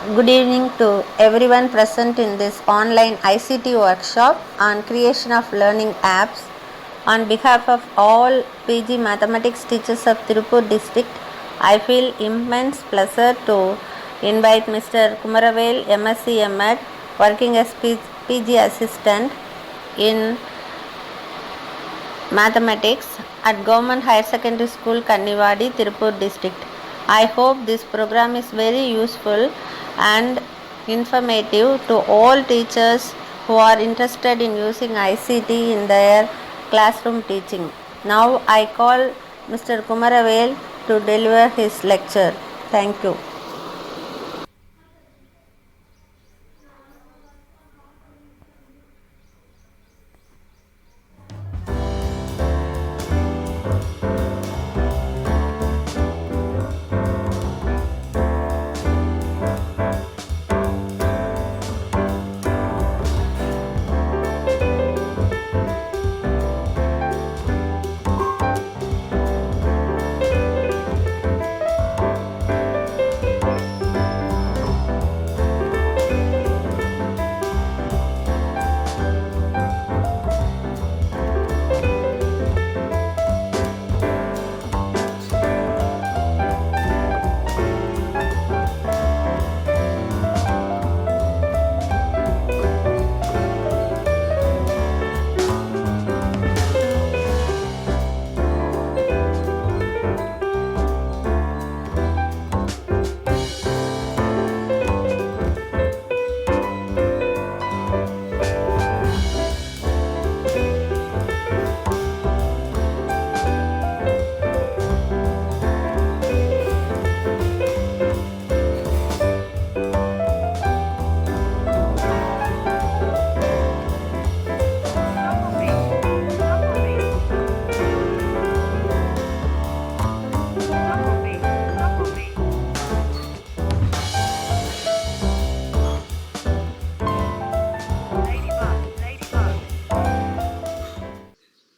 Good evening to everyone present in this online ICT workshop on creation of learning apps. On behalf of all PG Mathematics teachers of Tirupur district, I feel immense pleasure to invite Mr. Kumaravel, MSc MEd, working as PG assistant in Mathematics at Government Higher Secondary School, Kannivadi, Tirupur district. I hope this program is very useful and informative to all teachers who are interested in using ICT in their classroom teaching. Now I call Mr. Kumaravel to deliver his lecture. Thank you.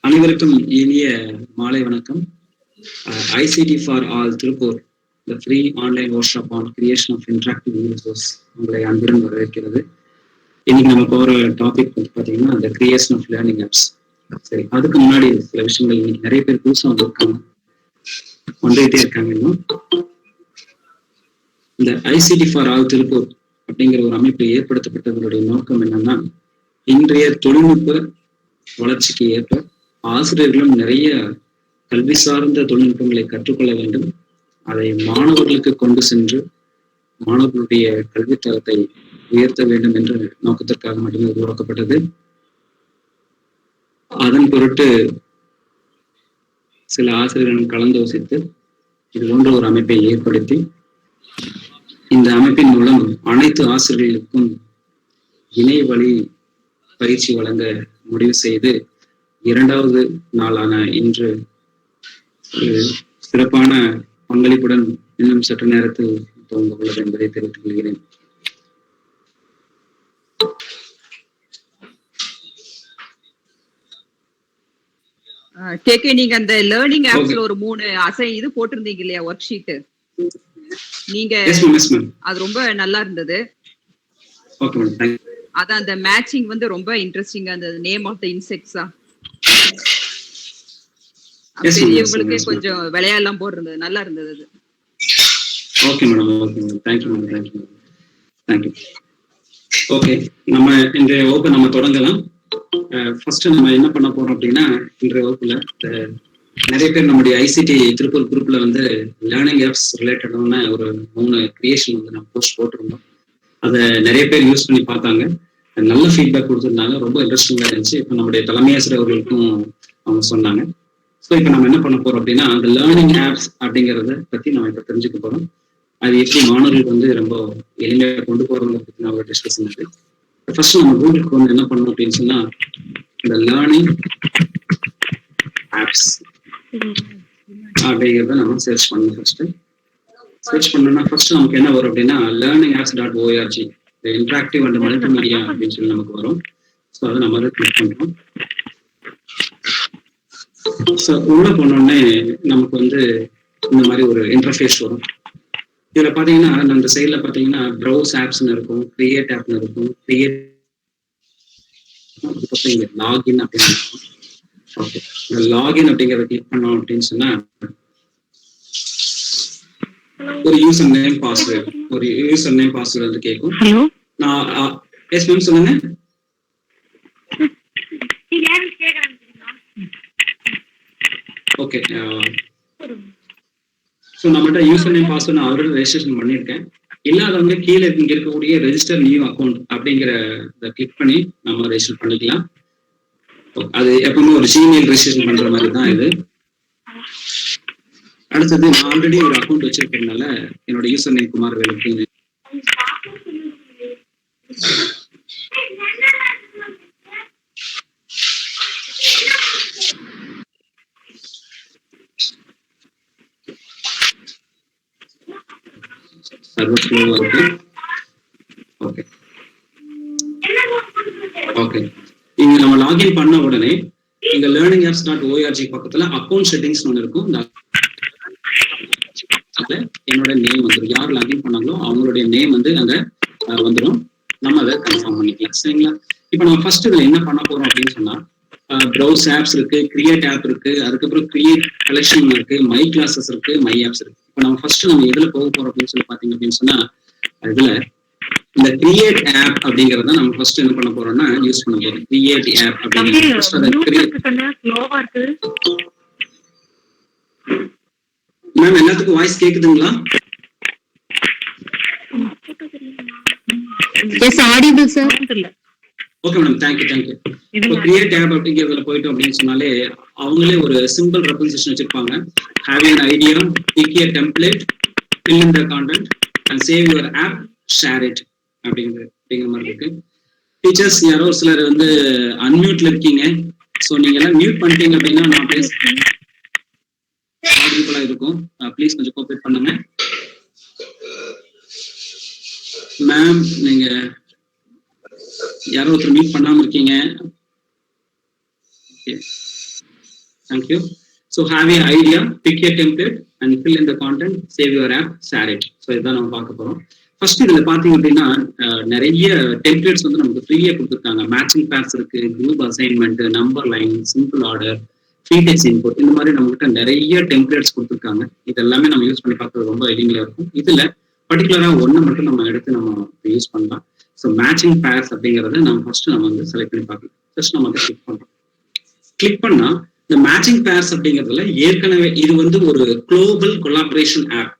அனைவருக்கும் இனிய மாலை வணக்கம். ICT for all Tiruppur, the free online workshop on creation of interactive videos உங்களை அன்புடன் வரவேற்கிறது. இன்னைக்கு நம்ம போகிற டாபிக் வந்து பார்த்தீங்கன்னா the creation of learning apps. சரி, அதுக்கு முன்னாடி சில விஷயங்கள் இன்னைக்கு நிறைய பேர் புதுசாக வந்திருக்காங்க, வந்துகிட்டே இருக்காங்க. இன்னும் இந்த ஐசிடி ஃபார் ஆல் திருப்பூர் அப்படிங்கிற ஒரு அமைப்பு ஏற்படுத்தப்பட்டதனுடைய நோக்கம் என்னன்னா, இன்றைய தொழில்நுட்ப வளர்ச்சிக்கு ஏற்ப ஆசிரியர்களும் நிறைய கல்வி சார்ந்த தொழில்நுட்பங்களை கற்றுக்கொள்ள வேண்டும், அதை மாணவர்களுக்கு கொண்டு சென்று மாணவர்களுடைய கல்வித்தரத்தை உயர்த்த வேண்டும் என்ற நோக்கத்திற்காக மட்டுமே உருவாக்கப்பட்டது. அதன் பொருட்டு சில ஆசிரியர்களும் கலந்தோசித்து இது போன்ற ஒரு அமைப்பை ஏற்படுத்தி இந்த அமைப்பின் மூலம் அனைத்து ஆசிரியர்களுக்கும் இணைய வழி பயிற்சி வழங்க முடிவு செய்து இரண்டாவது நாளான இன்று சிறப்பான பங்களிப்புடன் இன்னும் சற்று நேரத்தில் துவங்க உள்ளது என்பதை தெரிவித்துக் கொள்கிறேன். கேகே, நீங்க அந்த லேர்னிங் ஆப்ஸ்ல ஒரு 3 இது போட்டிருந்தீங்க இல்லையா, ஒர்க் ஷீட்? நீங்க அது ரொம்ப நல்லா இருந்தது. அதான் அந்த மேட்சிங் வந்து ரொம்ப இன்ட்ரெஸ்டிங்கா இருந்தது. நேம் ஆஃப் தி இன்செக்ட்ஸா பெரியவங்களுக்கு கொஞ்சம் விளையாடலாம் போடுறது நல்லா இருந்தது அது. Okay madam, okay madam, thank you madam, thank you madam, thank you. Okay, நம்ம இன்றைய வகுப்பை நம்ம தொடங்கலாம். ஃபர்ஸ்ட் நம்ம என்ன பண்ண போறோம் அப்படின்னா, இன்றைய வகுப்புல நிறைய பேர் நம்முடைய ஐசிடி திருப்பூர் குரூப்ல வந்து லேர்னிங் ஆப்ஸ் ரிலேட்டடான ஒரு 3 கிரியேஷன் வந்து நம்ம போஸ்ட் போட்டிருந்தோம். அதை நிறைய பேர் யூஸ் பண்ணி பார்த்தாங்க, நல்ல ஃபீட்பேக் கொடுத்துருந்தாங்க, ரொம்ப இன்ட்ரெஸ்டிங்கா இருந்துச்சு. இப்போ நம்முடைய தலைமை ஆசிரியர் அவர்களுக்கும் அவங்க சொன்னாங்க. ஸோ இப்போ நம்ம என்ன பண்ண போறோம் அப்படின்னா, அந்த லேர்னிங் ஆப்ஸ் அப்படிங்கிறத பத்தி நம்ம இப்போ தெரிஞ்சுக்க போறோம். அது எப்படி மாணவர்களுக்கு வந்து ரொம்ப எளிமையாக கொண்டு போறதை பத்தி நான் ஒரு டிஸ்கஷன் இருக்கு. ஃபர்ஸ்ட் நம்ம கூகுளுக்கு வந்து என்ன பண்ணணும் அப்படின்னு சொன்னா, இந்த லேர்னிங் ஆப்ஸ் அப்படிங்கிறத நம்ம சர்ச் பண்ணணும். ஃபர்ஸ்ட் சர்ச் பண்ணோம்னா ஃபர்ஸ்ட் நமக்கு என்ன வரும் அப்படின்னா, learningapps.org, இன்டராக்டிவ் அண்ட் மல்டிமீடியா அப்படின்னு சொல்லி நமக்கு வரும். ஸோ அதை நம்ம அதை கிளிக் பண்றோம். ஸோ உள்ள போனோடனே நமக்கு வந்து இந்த மாதிரி ஒரு இன்டர்ஃபேஸ் வரும். இதுல பாத்தீங்கன்னா நம்ம சைட்ல பாத்தீங்கன்னா ப்ரௌஸ் ஆப்ஸ்ன்னு இருக்கும், கிரியேட் ஆப்னு இருக்கும், கிரியேட் அதுக்கப்புறம் இங்க லாகின் அப்படின்னு இருக்கும். ஓகே, இந்த லாகின் அப்படிங்கறத கிளிக் பண்ணோம் அப்படின்னு சொன்னா ஒரு யூசர் நேம் பாஸ்வேர்டு வந்து கேட்கும். நான் எஸ் மேம் சொல்லுங்க. ஓகே, ஸோ நம்மகிட்ட யூசர் நேம் பாஸ்வேர்டு நான் ஆல்ரெடி ரெஜிஸ்ட்ரேஷன் பண்ணியிருக்கேன். இல்லாதவங்க கீழே இங்க இருக்கக்கூடிய ரெஜிஸ்டர் நியூ அக்கௌண்ட் அப்படிங்கிற கிளிக் பண்ணி நம்ம ரெஜிஸ்டர் பண்ணிக்கலாம். அது எப்பவுமே ஒரு ஜிமெயில் ரெஜிஸ்ட்ரேஷன் பண்ற மாதிரி தான் இது. அடுத்தது நான் ஆல்ரெடி ஒரு அக்கௌண்ட் வச்சிருக்கிறதுனால என்னோட யூசர் நேம் குமார் வேலுப்பின்னு. சர்வர் ஸ்லோவா இருக்கு. ஓகே ஓகே, இங்க நம்ம லாகின் பண்ண உடனே இங்க learningapps.org பக்கத்துல அக்கௌண்ட் செட்டிங்ஸ் ஒன்று இருக்கும். என்னோட நேம் வந்துடும். யார் லாகின் பண்ணாங்களோ அவங்களுடைய நேம் வந்து அங்க வந்துடும். நம்ம அதை கன்ஃபார்ம் பண்ணிக்கலாம். சரிங்களா? இப்போ நம்ம ஃபர்ஸ்ட் இதுல என்ன பண்ண போறோம் அப்படின்னு சொன்னா, ப்ரௌஸ் ஆப்ஸ் இருக்கு, கிரியேட் ஆப் இருக்கு, அதுக்கப்புறம் கிரியேட் கலெக்ஷன் இருக்கு, மை கிளாஸஸ் இருக்கு, மை ஆப்ஸ் இருக்கு. இப்போ நம்ம ஃபர்ஸ்ட் நம்ம எதுல போக போறோம் அப்படின்னு சொல்லி பாத்தீங்க அப்படின்னு சொன்னா, இதுல இந்த கிரியேட் ஆப் அப்படிங்கறத நம்ம ஃபர்ஸ்ட் என்ன பண்ண போறோம்னா யூஸ் பண்ண போறோம். கிரியேட் ஆப் மேம் எல்லாத்துக்கும் வாய்ஸ் கேக்குதுங்களா? Yes audible sir. Okay madam, thank you. இப்போ கிரியேட் ஆப் அப்படிங்கிறதுல போயிட்டோம் அப்படின்னு சொன்னாலே அவங்களே ஒரு சிம்பிள் ரெப்ரசன்டேஷன் வச்சிருப்பாங்க. Have an idea, pick a template, fill in the content and save your app, share it அப்படிங்கிற மாதிரி இருக்கு. டீச்சர்ஸ் யாரோ ஒரு சிலர் வந்து அன்மியூட்ல இருக்கீங்க. ஸோ நீங்க எல்லாம் மியூட் பண்ணிட்டீங்க அப்படின்னா நான் ஆடிபிளா இருக்கும். ப்ளீஸ் கொஞ்சம் கோஆபரேட் பண்ணுங்க. மேம் நீங்க யாரோ ஒருத்தர் மியூட் பண்ணாம இருக்கீங்க. Okay, thank you. So have an idea, pick a template and fill in the content, save your app, share it. So இதுதான் நம்ம பார்க்க போறோம். ஃபர்ஸ்ட் இதுல பாத்தீங்க அப்படின்னா நிறைய டெம்ப்ளேட்ஸ் வந்து நமக்கு ஃப்ரீயா கொடுத்துருக்காங்க. மேட்சிங் பேர்ஸ் இருக்கு, group assignment, number line, simple order, ஃபீடெக்ஸ் இன்புட், இந்த மாதிரி நம்ம கிட்ட நிறைய டெம்ப்ளேட்ஸ் கொடுத்துருக்காங்க. இது எல்லாமே நம்ம யூஸ் பண்ணி பார்க்கறது ரொம்ப எளிமையா இருக்கும். இதுல பர்டிகுலரா ஒன்றை மட்டும் நம்ம எடுத்து நம்ம யூஸ் பண்ணலாம். ஸோ மேட்சிங் பேர்ஸ் அப்படிங்கறத நம்ம ஃபர்ஸ்ட் நம்ம வந்து செலக்ட் பண்ணி பார்க்கலாம். ஃபர்ஸ்ட் நம்ம அதை கிளிக் பண்றோம். கிளிக் பண்ணா இந்த மேட்சிங் பேர்ஸ் அப்படிங்கிறதுல ஏற்கனவே இது வந்து ஒரு குளோபல் கொலாபரேஷன் ஆப்.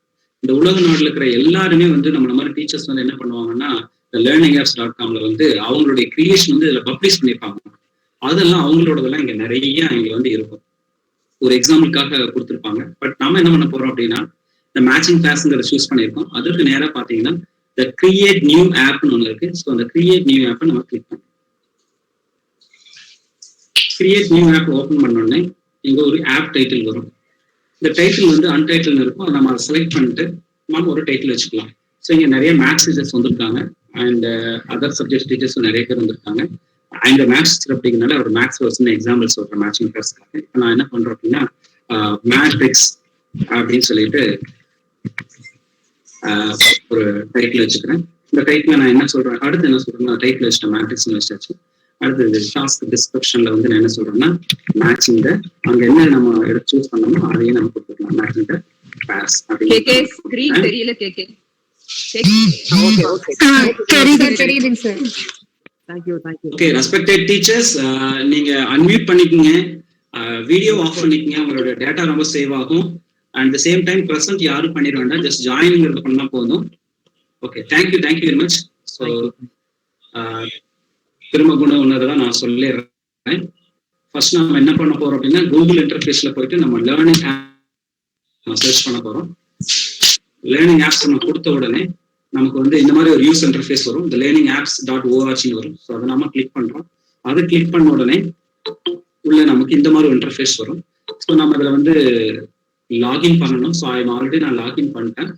இந்த உலக நாட்டில் இருக்கிற எல்லாருமே வந்து நம்ம மாதிரி டீச்சர்ஸ் வந்து என்ன பண்ணுவாங்கன்னா இந்த learningapps.comல வந்து அவங்களுடைய கிரியேஷன் வந்து இதுல பப்ளிஷ் பண்ணியிருப்பாங்க. அதெல்லாம் அவங்களோடதெல்லாம் இங்க நிறைய இங்க வந்து இருக்கும். ஒரு எக்ஸாம்பிளுக்காக கொடுத்துருப்பாங்க. பட் நாம என்ன பண்ண போறோம் அப்படின்னா இந்த மேட்சிங் பேர்ஸ்ங்கிறத சூஸ் பண்ணியிருக்கோம். அதற்கு நேரா பாத்தீங்கன்னா இந்த கிரியேட் நியூ ஆப்னு ஒன்று இருக்கு. ஸோ அந்த கிரியேட் நியூ ஆப்பை நம்ம கிளிக் பண்ணோம். கிரியேட் நியூ ஆப் ஓப்பன் பண்ணோடனே இங்க ஒரு ஆப் டைட்டில் வரும். இந்த டைட்டில் வந்து அன்டைட்டில் இருக்கும். நம்ம அதை செலக்ட் பண்ணிட்டு நம்ம ஒரு டைட்டில் வச்சுக்கலாம். ஸோ இங்க நிறைய மேத்ஸ் டீச்சர்ஸ் வந்திருக்காங்க அண்ட் அதர் சப்ஜெக்ட் டீச்சர்ஸும் நிறைய பேர் வந்திருக்காங்க. அண்ட் மேத்ஸ் அப்படிங்கிறனால ஒரு மேத்ஸ் ஒரு சின்ன எக்ஸாம்பிள் சொல்றேன் மேட்சிங் பேர்ஸ்க்காக. இப்போ நான் என்ன பண்றேன் அப்படின்னா மேட்ரிக்ஸ் அப்படின்னு சொல்லிட்டு ஒரு டைட்டில் வச்சுக்கிறேன். இந்த டைட்டில் நான் என்ன சொல்றேன், அடுத்து என்ன சொல்றேன்னா டைட்டில் வச்சுட்டேன், மேட்ரிக்ஸ் வச்சாச்சு. அடுத்தது டாஸ்க் டிஸ்கிரிப்ஷன்ல வந்து நான் என்ன சொல்றேன்னா மேட்சிங் த, அங்க என்ன நம்ம எடுத்து சூஸ் பண்ணோமோ அதையே நம்ம கொடுத்துக்கலாம். மேட்சிங் த பேர்ஸ் அப்படின்னு தெரியல. கேக்கே தெரியுதுங்க சார். ஓகே, ரெஸ்பெக்டட் டீச்சர்ஸ், நீங்க அன்மியூட் பண்ணிக்கங்க, வீடியோ ஆஃப் பண்ணிக்கங்க. உங்களோட டேட்டா ரொம்ப சேவ் ஆகும். And the same time present யாரும் பண்ணிட வேண்டாம், ஜஸ்ட் ஜாயின்ங்கிறது பண்ணா போதும். Okay, thank you very much. So திரும்ப கூட ஒன்னதான் நான் சொல்லிடுறேன். ஃபர்ஸ்ட் நம்ம என்ன பண்ண போறோம் அப்படின்னா கூகுள் இன்டர்ஃபேஸ்ல போயிட்டு நம்ம லேர்னிங் ஆப் சர்ச் பண்ண போறோம். லேர்னிங் ஆப்ஸ் நம்ம கொடுத்த உடனே நமக்கு வந்து இந்த மாதிரி ஒரு யூஸ் இன்டர்ஃபேஸ் வரும். இந்த learningapps.org வரும். ஸோ அதை நம்ம கிளிக் பண்றோம். அதை கிளிக் பண்ண உடனே உள்ள நமக்கு இந்த மாதிரி ஒரு இன்டர்ஃபேஸ் வரும். ஸோ நம்ம இதுல வந்து லாகின் பண்ணணும். ஸோ ஆல்ரெடி நான் லாகின் பண்ணிட்டேன்.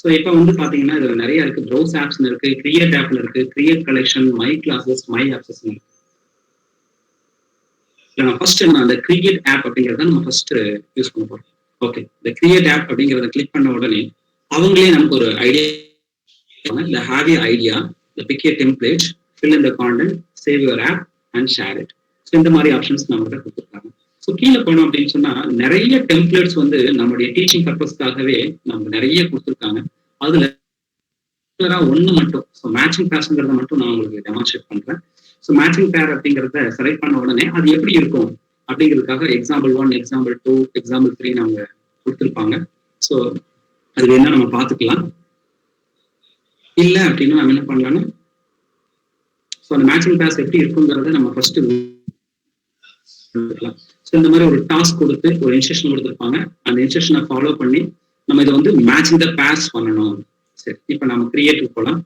ஸோ இப்போ வந்து பாத்தீங்கன்னா இதுல நிறைய இருக்கு. ப்ரௌஸ் ஆப்ஸ் இருக்கு, கிரியேட் ஆப்ல இருக்கு, create collection, my classes, my apps இருக்கு. நம்ம ஃபர்ஸ்ட் என்ன அந்த கிரியேட் ஆப் அப்படிங்கிறத நம்ம ஃபர்ஸ்ட் யூஸ் பண்ண போறோம். ஓகே, இந்த கிரியேட் ஆப் அப்படிங்கிறத கிளிக் பண்ண உடனே அவங்களே நமக்கு ஒரு idea, the have your idea, the pick a template, fill in the content, save your app and share it. So இந்த மாதிரி ஆப்ஷன்ஸ் நம்மகிட்ட கொடுத்துருக்காங்க. ஸோ கீழே போனோம் அப்படின்னு சொன்னா நிறைய டெம்ப்ளேட்ஸ் வந்து நம்மளுடைய டீச்சிங் பர்பஸ்க்காகவே நம்ம நிறைய கொடுத்துருக்காங்க. அதுல ஒண்ணு மட்டும், ஸோ மேட்சிங் பேர்ஸ்ங்கிறத மட்டும் நான் உங்களுக்கு டெமான்ஸ்ட்ரேட் பண்றேன். ஸோ மேட்சிங் பேர் அப்படிங்கிறத செலக்ட் பண்ண உடனே அது எப்படி இருக்கும் அப்படிங்கிறதுக்காக எக்ஸாம்பிள் 1, எக்ஸாம்பிள் 2, எக்ஸாம்பிள் 3 அவங்க கொடுத்துருப்பாங்க. ஸோ அது வேணா நம்ம பார்த்துக்கலாம். இல்ல அப்படின்னா நம்ம என்ன பண்ணலாம்னா, ஸோ அந்த மேட்சிங் பேர்ஸ் எப்படி இருக்குங்கிறத நம்ம ஃபர்ஸ்ட் எடுத்துக்கலாம். ஸோ இந்த மாதிரி ஒரு டாஸ்க் கொடுத்து ஒரு இன்ஸ்ட்ரக்ஷன் கொடுத்துருப்பாங்க. அந்த இன்ஸ்ட்ரக்ஷனை ஃபாலோ பண்ணி நம்ம இதை வந்து மேட்சிங் த பேர்ஸ் பண்ணணும். சரி, இப்போ நம்ம கிரியேட்டிவ் போகலாம்.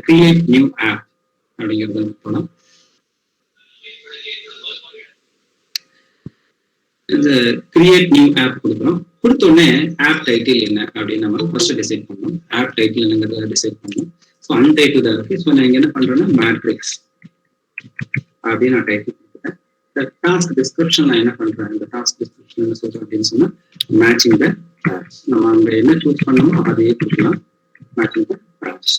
கிரியேட் நியூ ஆப் அப்படிங்கிறது போகலாம். இந்த கிரியேட் நியூ ஆப் கொடுக்குறோம். கொடுத்த உடனே ஆப் டைட்டில் என்ன அப்படின்னு நம்ம ஃபர்ஸ்ட் டிசைட் பண்ணணும். ஆப் டைட்டில் என்னங்கிறத டிசைட் பண்ணணும். ஸோ அன்டைட்டில் இருக்கு. ஸோ நான் இங்க என்ன பண்றேன்னா மேட்ரிக்ஸ் அப்படின்னு நான் டைட்டில் கொடுத்துட்டேன். இந்த டாஸ்க் டிஸ்கிரிப்ஷன் நான் என்ன பண்றேன், இந்த டாஸ்க் டிஸ்கிரிப்ஷன் என்ன சொல்றேன் அப்படின்னு சொன்னா மேட்சிங் த பேர்ஸ். நம்ம அங்க என்ன சூஸ் பண்ணோமோ அதையே கொடுக்கலாம். Matching the purse.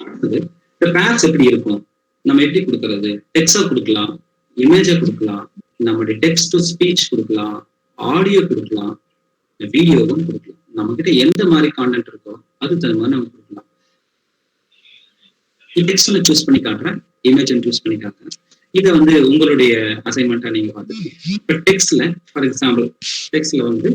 அடுத்தது இந்த பேர்ஸ் எப்படி இருக்கும், நம்ம எப்படி கொடுக்கறது? டெக்ஸ்டா கொடுக்கலாம், இமேஜா கொடுக்கலாம், நம்மளுடைய டெக்ஸ்ட் டு ஸ்பீச் கொடுக்கலாம், ஆடியோ கொடுக்கலாம், வீடியோவும் கொடுக்கலாம். நம்ம கிட்ட எந்த மாதிரி கான்டென்ட் இருக்கோ அது தகுந்த மாதிரி நம்ம கொடுக்கலாம். டெக்ஸ்ட்ல சூஸ் பண்ணி காட்டுறேன், இமேஜ் சூஸ் பண்ணி காட்டுறேன். இதை வந்து உங்களுடைய அசைன்மெண்டா நீங்க பார்த்துக்கணும். இப்போ டெக்ஸ்ட்ல ஃபார் எக்ஸாம்பிள் டெக்ஸ்ட்ல வந்து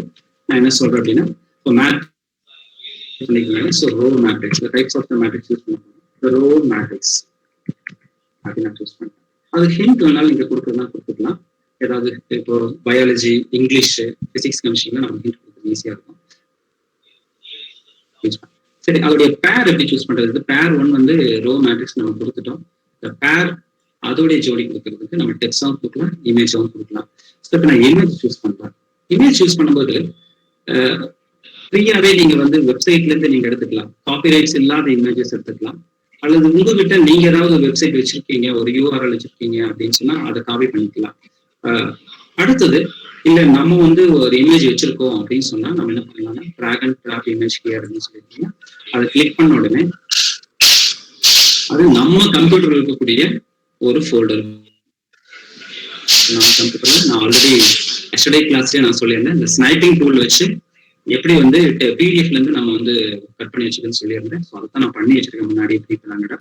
நான் என்ன சொல்றேன் அப்படின்னா, இப்போ மேட்ரிக்ஸ் பண்ணிக்கலாம். So row matrix, types of the matrix use பண்ணுவோம். ரோ மேட்ரிக்ஸ் அப்படின்னு நான் சூஸ் பண்ணேன். அது ஹிண்ட் வேணாலும் நீங்க கொடுக்குறதுனா கொடுத்துக்கலாம். ஏதாவது இப்போ பயாலஜி, இங்கிலீஷ், பிசிக்ஸ், கெமிஸ்ட்ரில நம்ம ஹிண்ட் கொடுக்குறது ஈஸியா இருக்கும். சரி, அதோடைய பேர் எப்படி சூஸ் பண்றது? பேர் 1 வந்து ரோ மேட்ரிக்ஸ் நம்ம கொடுத்துட்டோம். இந்த பேர் அதோடைய ஜோடி கொடுக்கறதுக்கு நம்ம டெக்ஸ்டாவும் கொடுக்கலாம், இமேஜாவும் கொடுக்கலாம். ஸோ இப்போ நான் இமேஜ் சூஸ் பண்றேன். இமேஜ் சூஸ் பண்ணும்போது ஃப்ரீயாவே நீங்க வந்து வெப்சைட்ல இருந்து நீங்க எடுத்துக்கலாம். காப்பிரைட்ஸ் இல்லாத இமேஜஸ் எடுத்துக்கலாம். அல்லது உங்ககிட்ட நீங்க ஏதாவது ஒரு வெப்சைட் வச்சிருக்கீங்க, ஒரு URL வச்சிருக்கீங்க அப்படின்னு சொன்னா அதை காப்பி பண்ணிக்கலாம். அடுத்தது இல்ல நம்ம வந்து ஒரு இமேஜ் வச்சிருக்கோம் அப்படின்னு சொன்னா நம்ம என்ன பண்ணலாம்னா drag and drop image here அப்படின்னு சொல்லிட்டீங்க. அதை கிளிக் பண்ண உடனே அது நம்ம கம்ப்யூட்டர்ல இருக்கக்கூடிய ஒரு ஃபோல்டர். நம்ம கம்ப்யூட்டர்ல நான் ஆல்ரெடி எஸ்டர்டே கிளாஸ்லயே நான் சொல்லியிருந்தேன், இந்த ஸ்னைப்பிங் டூல் வச்சு எப்படி வந்து பிடிஎஃப்ல இருந்து நம்ம வந்து கட் பண்ணி வச்சுக்கன்னு சொல்லியிருந்தேன். ஸோ அதான் நான் பண்ணி வச்சிருக்கேன் முன்னாடி எப்படி பண்ணாங்கடா.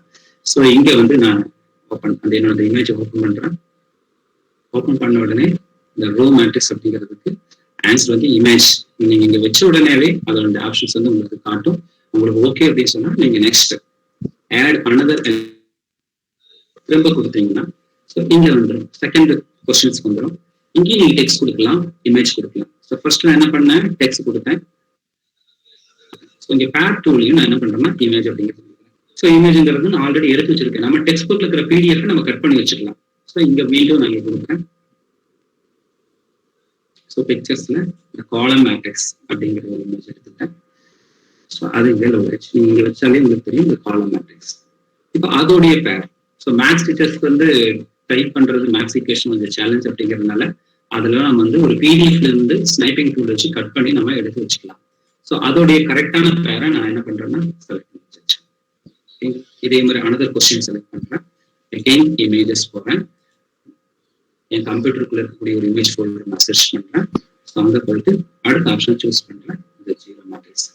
ஸோ இங்க வந்து நான் ஓப்பன் அந்த என்னோட இமேஜை ஓப்பன் பண்றேன். ஓப்பன் பண்ண உடனே இந்த ரோ மேட்ரிக்ஸ் அப்படிங்கிறதுக்கு ஆன்சர் வந்து இமேஜ். நீங்க இங்க வச்ச உடனேவே அதோட ஆப்ஷன்ஸ் வந்து உங்களுக்கு காட்டும். உங்களுக்கு ஓகே அப்படின்னு சொன்னா நீங்க நெக்ஸ்ட் ஆட் அனதர் திரும்ப கொடுத்தீங்கன்னா ஸோ இங்க வந்துடும். செகண்ட் கொஸ்டின்ஸ்க்கு வந்துடும். இங்கேயும் நீங்க டெக்ஸ்ட் கொடுக்கலாம், இமேஜ் கொடுக்கலாம். ஸோ ஃபர்ஸ்ட் நான் என்ன பண்ணேன், டெக்ஸ்ட் கொடுத்தேன். ஸோ இங்க பேர் டூலையும் நான் என்ன பண்றேன்னா இமேஜ் அப்படிங்கிறது. ஸோ இமேஜ்ங்கிறது நான் ஆல்ரெடி எடுத்து வச்சிருக்கேன். நம்ம டெக்ஸ்ட் புக்ல இருக்கிற PDF நம்ம கட் பண்ணி வச்சுக்கலாம். ஸோ இங்க மீண்டும் நான் இங்க கொடுக்குறேன். ஸோ பிக்சர்ஸ்ல இந்த காலம் மேட்ரிக்ஸ் அப்படிங்கிற ஒரு இமேஜ் எடுத்துட்டேன். ஸோ அது இதில் வச்சு நீங்க வச்சாலே உங்களுக்கு தெரியும் இந்த காலம் மேட்ரிக்ஸ். இப்போ அதோடைய பேர். ஸோ மேத்ஸ் டீச்சர்ஸ்க்கு வந்து டைப் பண்றது மேத்ஸ் ஈக்குவேஷன் கொஞ்சம் சேலஞ்ச் அப்படிங்கிறதுனால அதுல நம்ம வந்து ஒரு பிடிஎஃப்ல இருந்து ஸ்னைப்பிங் டூல் வச்சு கட் பண்ணி நம்ம எடுத்து வச்சுக்கலாம். ஸோ அதோடைய கரெக்டான பேரை நான் என்ன பண்றேன்னா செலக்ட் பண்ணி வச்சேன். இதே மாதிரி அனதர் கொஸ்டின் செலக்ட் பண்றேன். அகெயின் இமேஜஸ் போடுறேன். என் கம்ப்யூட்டருக்குள்ள இருக்கக்கூடிய ஒரு இமேஜ் ஃபோல்டர் நான் சர்ச் பண்றேன். ஸோ அங்கே போயிட்டு அடுத்த ஆப்ஷன் சூஸ் பண்றேன், இந்த ஜீரோ மேட்ரிக்ஸ்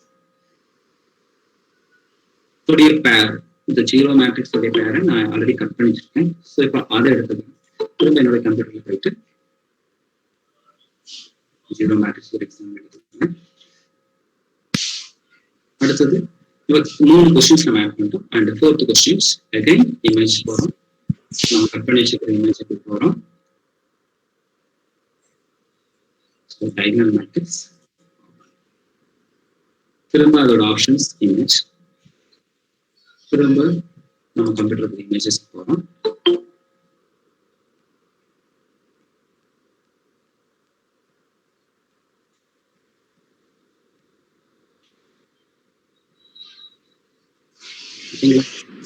உடைய பேர். இந்த ஜீரோ மேட்ரிக்ஸ் உடைய பேரை நான் ஆல்ரெடி கட் பண்ணி வச்சிருக்கேன். ஸோ இப்போ அதை எடுத்தது திரும்ப என்னோட கம்ப்யூட்டர்ல போயிட்டு ஜீரோ மேட்ரிக்ஸ் ஒரு எக்ஸாம்பிள் எடுத்துக்கிறேன். அடுத்தது இப்போ 3 கொஸ்டின்ஸ் நம்ம ஆட் பண்ணிட்டோம். And 4th questions again image போறோம். நம்ம கட் பண்ணி வச்சுக்கிற இமேஜுக்கு போறோம். ஸோ டைகனல் மேட்ரிக்ஸ் திரும்ப அதோட ஆப்ஷன்ஸ் இமேஜ். திரும்ப நம்ம கம்ப்யூட்டர் இமேஜஸ் போறோம்.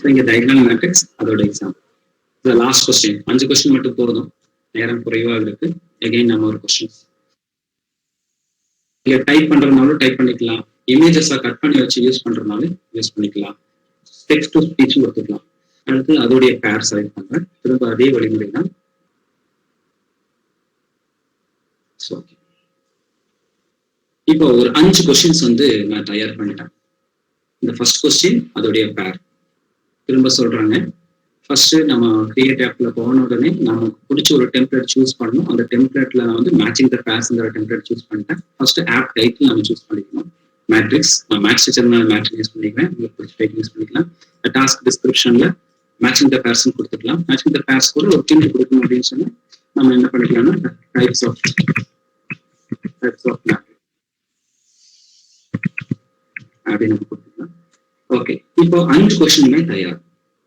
இங்க டயகனல் மேட்ரிக்ஸ் அதோட எக்ஸாம்பிள். லாஸ்ட் கொஸ்டின் 5 கொஸ்டின் மட்டும் போதும், நேரம் குறைவா இருக்கு. அகைன் நம்ம ஒரு கொஸ்டின் இல்ல டைப் பண்றதுனாலும் டைப் பண்ணிக்கலாம், இமேஜஸா கட் பண்ணி வச்சு யூஸ் பண்றதுனாலும் யூஸ் பண்ணிக்கலாம், டெக்ஸ்ட் டு ஸ்பீச் கொடுத்துக்கலாம். அடுத்து அதோடைய பேர் செலக்ட் பண்றேன். திரும்ப அதே வழிமுறை தான். இப்போ ஒரு 5 கொஸ்டின்ஸ் வந்து நான் தயார் பண்ணிட்டேன். இந்த ஃபர்ஸ்ட் கொஸ்டின் அதோடைய பேர். திரும்ப சொல்றாங்க, ஃபர்ஸ்ட் நம்ம கிரியேட் ஆப்ல போன உடனே நமக்கு பிடிச்ச ஒரு டெம்ப்ளேட் சூஸ் பண்ணணும். அந்த டெம்ப்ளேட்ல நான் வந்து மேட்சிங் த பேர்ஸ்ங்கிற டெம்ப்ளேட் சூஸ் பண்ணிட்டேன். ஃபர்ஸ்ட் ஆப் டைட்டில் நம்ம சூஸ் பண்ணிக்கணும். மேட்ரிக்ஸ், நான் மேட்ச் வச்சிருந்தா மேட்ரிக் யூஸ் பண்ணிக்கிறேன், உங்களுக்கு பிடிச்ச டைட்டில் யூஸ் பண்ணிக்கலாம். டாஸ்க் டிஸ்கிரிப்ஷன்ல மேட்சிங் த பேர்ஸ் கொடுத்துக்கலாம். மேட்சிங் த பேர்ஸ் கூட ஒரு டிம் கொடுக்கணும் அப்படின்னு சொன்னா நம்ம என்ன பண்ணிக்கலாம்னா டைப்ஸ் ஆஃப் மேட்ரிக்ஸ் அப்படின்னு நம்ம கொடுத்துக்கலாம். ஓகே, இப்போ 5 கொஸ்டினுமே தயார்.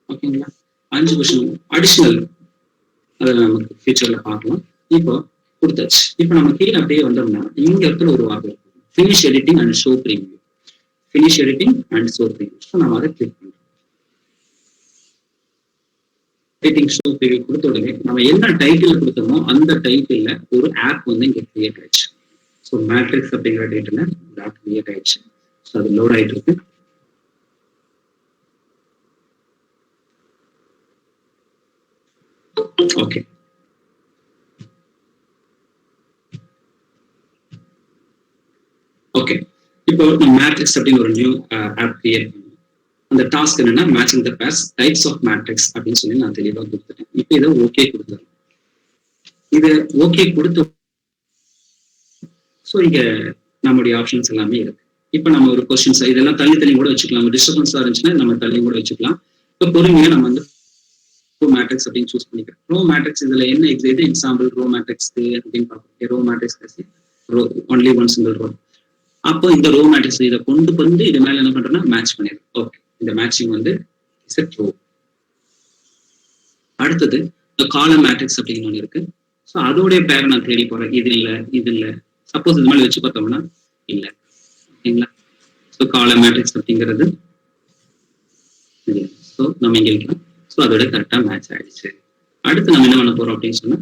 ஓகேங்களா, 5 கொஸ்டின் அடிஷனல் அதை நமக்கு ஃபியூச்சர்ல பார்க்கலாம். இப்போ கொடுத்தாச்சு. இப்போ நம்ம கீழே அப்படியே வந்தோம்னா இங்க இடத்துல ஒரு வார்த்தை finish editing and show preview. Finish editing and show preview. So நம்ம அதை கிளிக் பண்றோம். எடிட்டிங் ஷோ ப்ரீவியூ கொடுத்த உடனே நம்ம என்ன டைட்டில் கொடுத்தோமோ அந்த டைட்டில்ல ஒரு ஆப் வந்து இங்க கிரியேட் ஆயிடுச்சு. ஸோ மேட்ரிக்ஸ் அப்படிங்கிற டைட்டில் ஒரு ஆப் கிரியேட் ஆயிடுச்சு. ஸோ அது லோட் ஆயிட்டு இருக்கு. ஓகே, ஓகே, இப்போ நம்ம மேட்ரிக்ஸ் அப்படின்னு ஒரு நியூ ஆப் கிரியேட் பண்ணோம். அந்த டாஸ்க் என்னன்னா matching the pairs types of matrix அப்படின்னு சொல்லி நான் தெளிவாக கொடுத்துட்டேன். இப்போ இதை ஓகே கொடுத்துறேன். இது ஓகே கொடுத்த ஸோ இங்க நம்முடைய ஆப்ஷன்ஸ் எல்லாமே இருக்கு. இப்போ நம்ம ஒரு கொஸ்டின்ஸ் இதெல்லாம் தள்ளி கூட வச்சுக்கலாம். டிஸ்டர்பன்ஸா இருந்துச்சுன்னா நம்ம தள்ளி கூட வச்சுக்கலாம். இப்போ பொறுமையா நம்ம வந்து ரோ மேட்ரிக்ஸ் அப்படின்னு சூஸ் பண்ணிக்கிறோம். ரோ மேட்ரிக்ஸ் இதுல என்ன எது எக்ஸாம்பிள் ரோ மேட்ரிக்ஸ் அப்படின்னு பார்ப்போம். Row matrix row only one single row. அப்போ இந்த ரோ மேட்ரிக்ஸ் இதை கொண்டு வந்து இது மேல என்ன பண்றோம்னா மேட்ச் பண்ணிடுறோம். ஓகே, இந்த மேட்சிங் வந்து செட் ரோ. அடுத்தது காலம் மேட்ரிக்ஸ் அப்படின்னு ஒன்று இருக்கு. ஸோ அதோடைய பேரை நான் தேடி போறேன். இது இல்லை சப்போஸ் இது மாதிரி வச்சு பார்த்தோம்னா இல்லை. ஓகேங்களா, ஸோ காலம் மேட்ரிக்ஸ் அப்படிங்கிறது ஸோ நம்ம இங்க வைக்கலாம். ஸோ அதோட கரெக்டா மேட்ச் ஆயிடுச்சு. அடுத்து நம்ம என்ன பண்ண போறோம் அப்படின்னு சொன்னா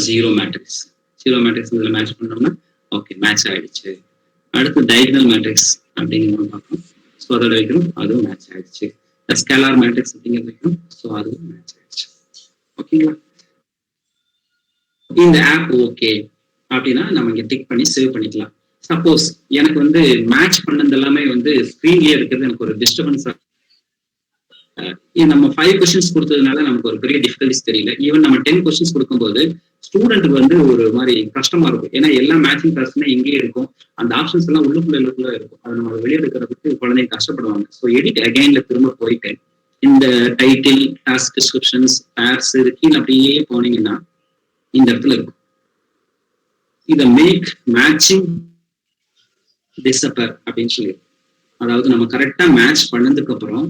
ஜீரோ மேட்ரிக்ஸ் இதுல மேட்ச் பண்ணோம்னா ஓகே மேட்ச் ஆயிடுச்சு. அடுத்து டயகனல் மேட்ரிக்ஸ் அப்படிங்கிறது பார்க்கணும். ஸோ அதோட வைக்கணும், அதுவும் மேட்ச் ஆயிடுச்சு. ஸ்கேலார் மேட்ரிக்ஸ் அப்படிங்கிறது வைக்கணும். ஸோ அதுவும் மேட்ச் ஆயிடுச்சு. ஓகேங்களா, இந்த ஆப் ஓகே அப்படின்னா நம்ம இங்க டிக் பண்ணி சேவ் பண்ணிக்கலாம். சப்போஸ் எனக்கு வந்து மேட்ச் பண்ணது எல்லாமே வந்து ஸ்கிரீன்லயே இருக்கிறது எனக்கு ஒரு டிஸ்டர்பன்ஸா, நம்ம 5 கொஸ்டின்ஸ் கொடுத்ததுனால நமக்கு ஒரு பெரிய டிஃபிகல்டிஸ் தெரியல. ஈவன் நம்ம 10 கொஸ்டின்ஸ் கொடுக்கும்போது ஸ்டூடெண்ட்டுக்கு வந்து ஒரு மாதிரி கஷ்டமா இருக்கும். ஏன்னா எல்லா மேட்சிங் பர்சனே இங்கேயே இருக்கும். அந்த ஆப்ஷன்ஸ் எல்லாம் உள்ளுக்குள்ள இருக்கும். அதை நம்ம வெளியே எடுக்கிறதுக்கு குழந்தைங்க கஷ்டப்படுவாங்க. ஸோ எடிட் அகைன்ல திரும்ப போயிட்டு இந்த டைட்டில், டாஸ்க் டிஸ்கிரிப்ஷன்ஸ், பேர்ஸ் கீழே அப்படியே போனீங்கன்னா இந்த இடத்துல இருக்கும். இதை மேக் மேட்சிங் டிஸப்பர் அப்படின்னு சொல்லி, அதாவது நம்ம கரெக்டா மேட்ச் பண்ணதுக்கு அப்புறம்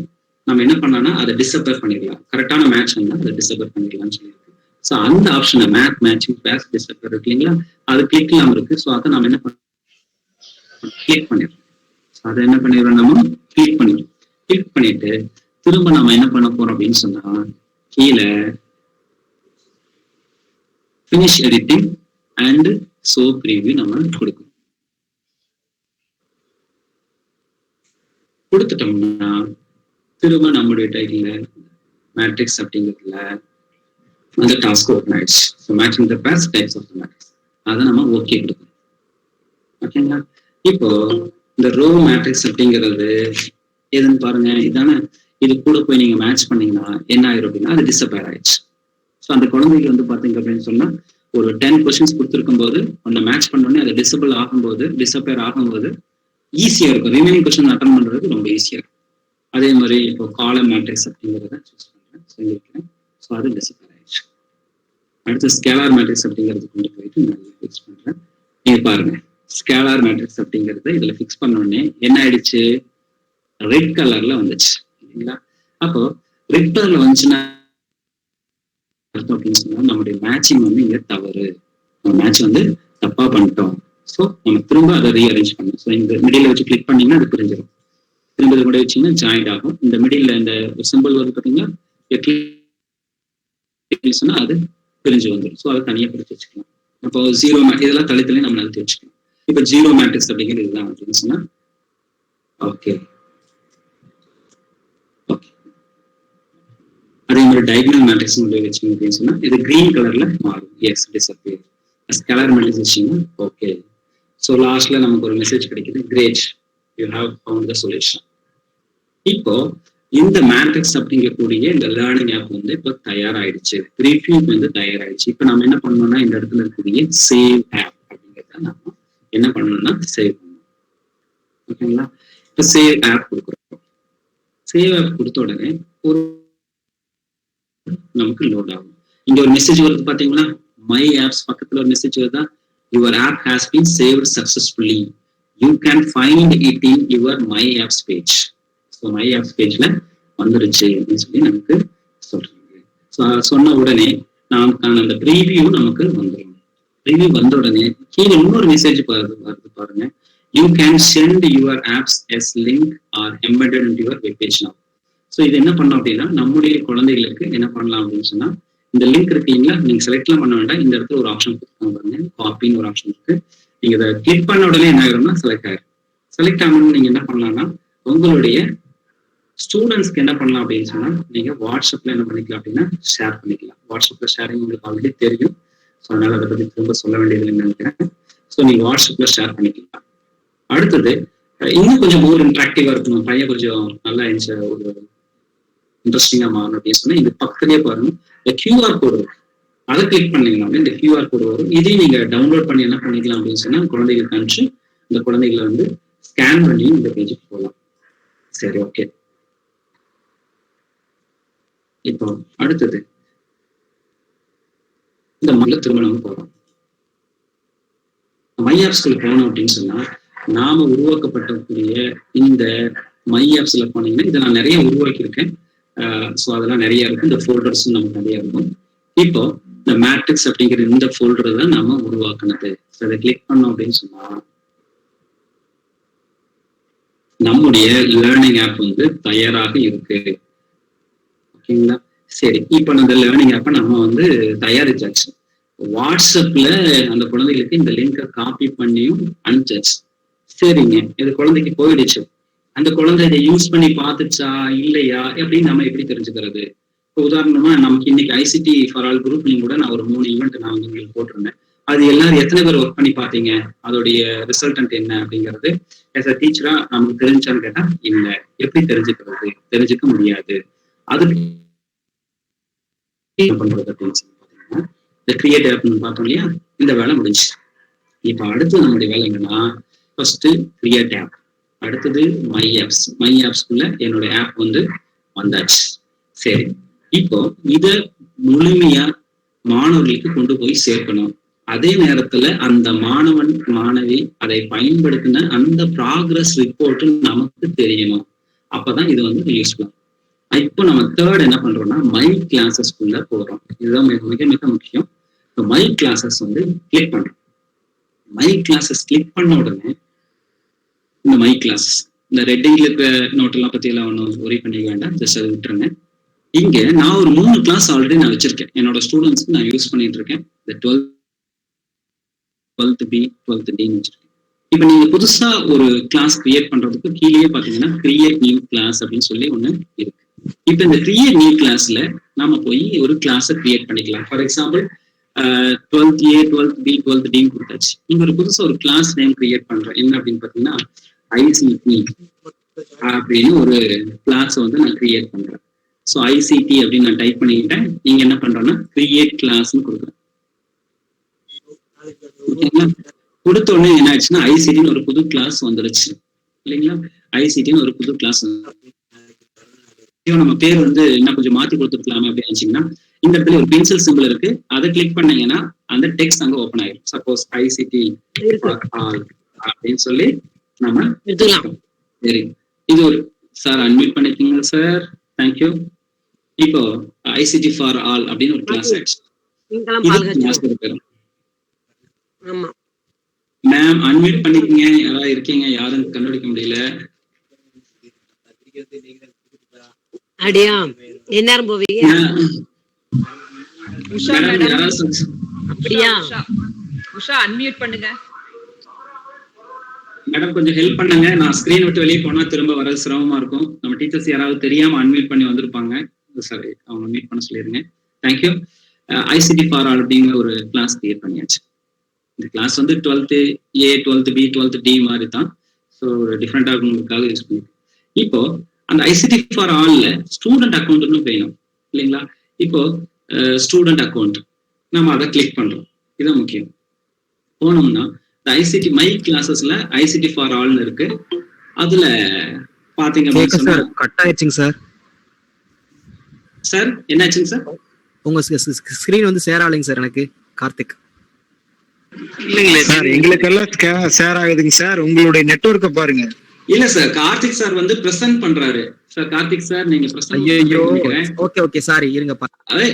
நம்ம என்ன பண்ணலாம்னா அதை டிஸப்பர் பண்ணிடலாம். கரெக்டான மேட்ச் வந்தா அதை டிஸப்பர் பண்ணிடலாம்னு சொல்லியிருக்கு. ஸோ அந்த ஆப்ஷனை மேட் மேட்சிங் பேஸ் டிஸப்பர் இருக்கு இல்லைங்களா, அது கிளிக்லாம் இருக்கு. ஸோ அதை நம்ம என்ன கிளிக் பண்ணிடுறோம். அதை என்ன பண்ணிடுறோம், நம்ம கிளிக் பண்ணிடுறோம். கிளிக் பண்ணிட்டு திரும்ப நம்ம என்ன பண்ண போறோம் அப்படின்னு சொன்னா கீழே finish editing and show preview நம்ம கொடுத்துட்டோம்னா திரும்ப நம்மளுடைய டைட்டில் மேட்ரிக்ஸ் அப்படிங்கிறதுல அந்த டாஸ்க் ஓப்பன் ஆயிடுச்சு. So matching the pairs types of the matrix அதை நம்ம ஓகே கொடுக்கணும். ஓகேங்களா, இப்போ இந்த ரோ மேட்ரிக்ஸ் அப்படிங்கிறது எதுன்னு பாருங்க. இதானே, இது கூட போய் நீங்க மேட்ச் பண்ணீங்கன்னா என்ன ஆயிரும் அப்படின்னா அது டிஸப்பேர் ஆயிடுச்சு. ஸோ அந்த குழந்தைக்கு வந்து பாத்தீங்க அப்படின்னு சொன்னா ஒரு 10 கொஸ்டின்ஸ் கொடுத்துருக்கும் போது ஒன்னு மேட்ச் பண்ணோடனே அது டிஸப்பேர் ஆகும்போது ஈஸியா இருக்கும். ரிமைனிங் கொஸ்டின் அட்டன் பண்றதுக்கு ரொம்ப ஈஸியா இருக்கும். அதே மாதிரி இப்போ காலம் மேட்ரிக்ஸ் அப்படிங்கிறத சூஸ் பண்றேன், சொல்லியிருக்கேன். ஸோ அது டிஸப்பேர் ஆயிடுச்சு. அடுத்து ஸ்கேலார் மேட்ரிக்ஸ் அப்படிங்கிறது கொண்டு போயிட்டு நான் ஃபிக்ஸ் பண்றேன். நீங்க பாருங்க, ஸ்கேலார் மேட்ரிக்ஸ் அப்படிங்கிறது இதுல ஃபிக்ஸ் பண்ண உடனே என்ன ஆயிடுச்சு, ரெட் கலர்ல வந்துச்சு இல்லைங்களா. அப்போ ரெட் கலர்ல வந்துச்சுன்னா அப்படின்னு சொன்னா நம்மளுடைய மேட்சிங் வந்து இங்க தவறு, நம்ம மேட்ச் வந்து தப்பா பண்ணிட்டோம். ஸோ நம்ம திரும்ப அதை ரீஅரேஞ்ச் பண்ணணும். ஸோ இந்த மிடில் வச்சு கிளிக் பண்ணீங்கன்னா அது பிரிஞ்சிடும். திரும்ப கூட வச்சீங்கன்னா ஜாயிண்ட் ஆகும். இந்த மிடில் இந்த சிம்பிள் வந்து பார்த்தீங்கன்னா சொன்னா அது பிரிஞ்சு வந்துடும். ஸோ அதை தனியாக பிரிச்சு வச்சுக்கலாம். அப்போ ஜீரோ இதெல்லாம் தள்ளி நம்ம நிறுத்தி வச்சுக்கணும். இப்போ ஜீரோ மேட்ரிக்ஸ் அப்படிங்கிறது இதுதான் அப்படின்னு சொன்னா ஓகே. அதே மாதிரி டயகனல் மேட்ரிக்ஸ் வச்சுங்க அப்படின்னு சொன்னா இது கிரீன் கலர்ல மாறும். Yes disappear. ஸ்கேலர் மேட்ரிக்ஸ் வச்சீங்கன்னா ஓகே. ஸோ லாஸ்ட்ல நமக்கு ஒரு மெசேஜ் கிடைக்குது, great you have found the solution. இப்போ இந்த மேட்ரிக்ஸ் அப்படிங்கக்கூடிய இந்த லேர்னிங் ஆப் வந்து இப்போ தயாராயிடுச்சு, ரிவ்யூக்கு வந்து தயாராயிடுச்சு. இப்போ நம்ம என்ன பண்ணணும்னா இந்த இடத்துல இருக்கக்கூடிய சேவ் ஆப் அப்படிங்கிறத நம்ம என்ன பண்ணணும்னா சேவ் பண்ணணும். ஓகேங்களா? இப்போ சேவ் ஆப் கொடுக்குறோம். சேவ் ஆப் கொடுத்த உடனே ஒரு நமக்கு லோட் ஆகும். இங்க ஒரு மெசேஜ் வருது பாத்தீங்களா, மை ஆப்ஸ் பக்கத்துல ஒரு மெசேஜ் வருதா, your app has been saved successfully, you can find it in your my apps page. So my apps பேஜ்ல வந்துருச்சு அப்படின்னு சொல்லி நமக்கு சொல்றாங்க. ஸோ சொன்ன உடனே நமக்கான அந்த ப்ரீவியூ நமக்கு வந்துடும். ப்ரீவியூ வந்த உடனே கீழே இன்னொரு மெசேஜ் வருது பாருங்க, you can send your apps as link or embedded in your web page now. So இது என்ன பண்ணோம் அப்படின்னா நம்முடைய குழந்தைகளுக்கு என்ன பண்ணலாம் அப்படின்னு சொன்னா இந்த லிங்க் இருக்கீங்களா, நீங்க செலக்ட்லாம் பண்ண வேண்டாம். இந்த இடத்துல ஒரு ஆப்ஷன் கொடுத்துருக்காங்க பாருங்க, காப்பின்னு ஒரு ஆப்ஷன் இருக்கு. நீங்க இதை கிளிக் பண்ண உடனே என்ன ஆயிரும்னா செலக்ட் ஆயிரும். செலக்ட் ஆகணும்னு நீங்க என்ன பண்ணலாம்னா உங்களுடைய ஸ்டூடெண்ட்ஸ்க்கு என்ன பண்ணலாம் அப்படின்னு சொன்னா நீங்க வாட்ஸ்அப்ல என்ன பண்ணிக்கலாம் அப்படின்னா ஷேர் பண்ணிக்கலாம். வாட்ஸ்அப்ல ஷேரிங் உங்களுக்கு ஆல்ரெடி தெரியும். ஸோ அதனால அதை பத்தி திரும்ப சொல்ல வேண்டியது நினைக்கிறேன். ஸோ நீங்க வாட்ஸ்அப்ல ஷேர் பண்ணிக்கலாம். அடுத்தது இன்னும் கொஞ்சம் மோர் இன்ட்ராக்டிவா இருக்கணும், பையன் கொஞ்சம் நல்லா ஒரு இன்ட்ரெஸ்டிங்கா மாறணும் அப்படின்னு சொன்னா இது பக்கத்துலயே பாருங்க இந்த QR கோடு இருக்கு, அதை கிளிக் பண்ணீங்கன்னா இந்த QR கோடு வரும். இதையும் நீங்க டவுன்லோட் பண்ணி என்ன பண்ணிக்கலாம் அப்படின்னு சொன்னா குழந்தைகளுக்கு அனுப்பிச்சு இந்த குழந்தைகளை வந்து ஸ்கேன் பண்ணி இந்த பேஜுக்கு போகலாம். சரி, ஓகே. இப்போ அடுத்தது இந்த மல்ல திருமணம் போறோம். மை ஆப்ஸ்குள்ள போனோம் அப்படின்னு சொன்னா நாம உருவாக்கப்பட்டக்கூடிய இந்த மை ஆப்ஸ்ல போனீங்கன்னா இதை நான் நிறைய உருவாக்கியிருக்கேன். ஸோ அதெல்லாம் நிறைய இருக்கும். இந்த ஃபோல்டர்ஸும் நமக்கு நிறைய இருக்கும். இப்போ இந்த மேட்ரிக்ஸ் அப்படிங்கிற இந்த ஃபோல்டர் தான் நாம உருவாக்குனது. ஸோ அதை கிளிக் பண்ணோம் அப்படின்னு சொன்னா நம்முடைய லேர்னிங் ஆப் வந்து தயாராக இருக்கு. ஓகேங்களா? சரி, இப்போ அந்த லேர்னிங் ஆப்பை நம்ம வந்து தயாரிச்சாச்சு. வாட்ஸ்அப்ல அந்த குழந்தைகளுக்கு இந்த லிங்கை காப்பி பண்ணியும் அனுப்பிச்சாச்சு. சரிங்க, இது குழந்தைக்கு போயிடுச்சு. அந்த குழந்தை இதை யூஸ் பண்ணி பார்த்துச்சா இல்லையா அப்படின்னு நம்ம எப்படி தெரிஞ்சுக்கிறது? இப்போ உதாரணமா நமக்கு இன்னைக்கு ICT ஃபார் ஆல் குரூப்லையும் கூட நான் ஒரு 3 ஈவெண்ட் நான் வந்து உங்களுக்கு போட்டிருந்தேன். அது எல்லாரும் எத்தனை பேர் ஒர்க் பண்ணி பார்த்தீங்க, அதோடைய ரிசல்டன்ட் என்ன அப்படிங்கிறது ஆஸ் அ டீச்சரா நமக்கு தெரிஞ்சான்னு கேட்டா இல்லை. எப்படி தெரிஞ்சுக்கிறது? தெரிஞ்சுக்க முடியாது. அதுக்கு பண்றது அப்படின்னு சொல்லி பாத்தீங்கன்னா இந்த கிரியேட் ஆப்னு பார்த்தோம் இல்லையா, இந்த வேலை முடிஞ்சு. இப்ப அடுத்து நம்முடைய வேலை என்னன்னா ஃபர்ஸ்ட் கிரியேட் ஆப், அடுத்தது மை ஆப்ஸ். மை ஆப்ஸ்குள்ள என்னோட ஆப் வந்து வந்தாச்சு. சரி, இப்போ இத முழுமையா மாணவர்களுக்கு கொண்டு போய் சேர்க்கணும். அதே நேரத்துல அந்த மாணவன் மாணவி அதை பயன்படுத்தின அந்த ப்ராக்ரஸ் ரிப்போர்ட் நமக்கு தெரியணும். அப்பதான் இது வந்து யூஸ்ஃபுல்லா. இப்போ நம்ம தேர்ட் என்ன பண்றோம்னா மை கிளாஸஸ்குள்ள போறோம். இதுதான் மிக மிக முக்கியம். மை கிளாஸஸ் வந்து கிளிக் பண்றோம். மை கிளாஸஸ் கிளிக் பண்ண உடனே இந்த மை கிளாஸ் இந்த ரெட்டிங்ல இருக்கிற நோட் எல்லாம் பத்தி எல்லாம் ஒன்றும் ஒரே பண்ணிக்க வேண்டாம், ஜஸ்ட் அதை விட்டுருங்க. இங்க நான் ஒரு 3 கிளாஸ் ஆல்ரெடி நான் வச்சிருக்கேன். என்னோட ஸ்டூடெண்ட்ஸ்க்கு நான் யூஸ் பண்ணிட்டு இருக்கேன். இந்த 12th B 12th D வச்சிருக்கேன். இப்ப நீங்க புதுசா ஒரு கிளாஸ் கிரியேட் பண்றதுக்கு கீழே பாத்தீங்கன்னா கிரியேட் நியூ கிளாஸ் அப்படின்னு சொல்லி ஒண்ணு இருக்கு. இப்ப இந்த கிரியேட் நியூ கிளாஸ்ல நாம போய் ஒரு கிளாஸை கிரியேட் பண்ணிக்கலாம். For example 12th A 12th B 12th D கொடுத்தாச்சு. நீங்க ஒரு புதுசா ஒரு கிளாஸ் நேம் கிரியேட் பண்றேன். என்ன அப்படின்னு பாத்தீங்கன்னா ICT அப்படின்னு ஒரு கிளாஸ் வந்து நான் கிரியேட் பண்றேன். ஸோ ICT அப்படின்னு நான் டைப் பண்ணிக்கிட்டேன். நீங்க என்ன பண்றோம்னா கிரியேட் கிளாஸ்ன்னு கொடுக்குறேன். ஓகேங்களா? கொடுத்த உடனே என்ன ஆச்சுன்னா ICTன்னு ஒரு புது கிளாஸ் வந்துடுச்சு இல்லைங்களா? ICTன்னு ஒரு புது கிளாஸ். நம்ம பேர் வந்து என்ன கொஞ்சம் மாத்தி கொடுத்துருக்கலாமே அப்படின்னு நினைச்சீங்கன்னா இந்த இடத்துல ஒரு பென்சில் சிம்பிள் இருக்கு, அதை கிளிக் பண்ணீங்கன்னா அந்த டெக்ஸ்ட் அங்க ஓப்பன் ஆயிடும். சப்போஸ் ICT அப்படின்னு சொல்லி நம்ம எடுத்துக்கலாம். சரி, இது ஒரு சார் அன்மியூட் பண்ணிக்கோங்க சார், தேங்க்யூ. இப்போ ICT ஃபார் ஆல் அப்படின்னு ஒரு கிளாஸ் ஆயிடுச்சு. மேம் அன்மியூட் பண்ணிக்கங்க, யாராவது இருக்கீங்க? யாரும் கண்டுபிடிக்க முடியல. அடியா எந்நேரம் போவீங்க? உஷா மேடம். அப்படியா? உஷா அன்மியூட் பண்ணுங்க. மேடம் கொஞ்சம் ஹெல்ப் பண்ணுங்க. நான் ஸ்கிரீன் விட்டு வெளியே போனா திரும்ப வர சிரமமா இருக்கும். நம்ம டீச்சர்ஸ் யாராவது தெரியாம அன்மியூட் பண்ணி வந்திருப்பாங்க. சாரி, அவங்க மீட் பண்ண சொல்லிருங்க. தேங்க்யூ. ஐசிடி ஃபார் ஆல் அப்படிங்கிற ஒரு கிளாஸ் கிரியேட் பண்ணியாச்சு. இந்த கிளாஸ் வந்து 12th A, 12th B, 12th D மாதிரி தான். ஸோ டிஃப்ரெண்டா இருக்குங்கிறதுக்காக யூஸ் பண்ணி. இப்போ அந்த ஐசிடி ஃபார் ஆல்ல ஸ்டூடெண்ட் அக்கௌண்ட்னு வேணும் இல்லைங்களா? இப்போ ஸ்டூடெண்ட் அக்கௌண்ட் நம்ம அதை கிளிக் பண்றோம். இதுதான் முக்கியம். போனோம்னா ஐசிடி மை கிளாஸஸ்ல ஐசிடி ஃபார் ஆல்னு இருக்கு. அதுல பாத்தீங்க அப்படின்னா கட் ஆயிடுச்சுங்க சார். சார் என்னாச்சுங்க சார்? உங்க ஸ்கிரீன் வந்து ஷேர் ஆகலைங்க சார். எனக்கு கார்த்திக் இல்லைங்களே சார், எங்களுக்கெல்லாம் ஷேர் ஆகுதுங்க சார். உங்களுடைய நெட்வொர்க்கை பாருங்க. இல்ல சார், கார்த்திக் சார் வந்து பிரசன்ட் பண்றாரு சார். கார்த்திக் சார் நீங்க பிரசன்ட். ஐயோ, ஓகே ஓகே சாரி, இருங்க. அதே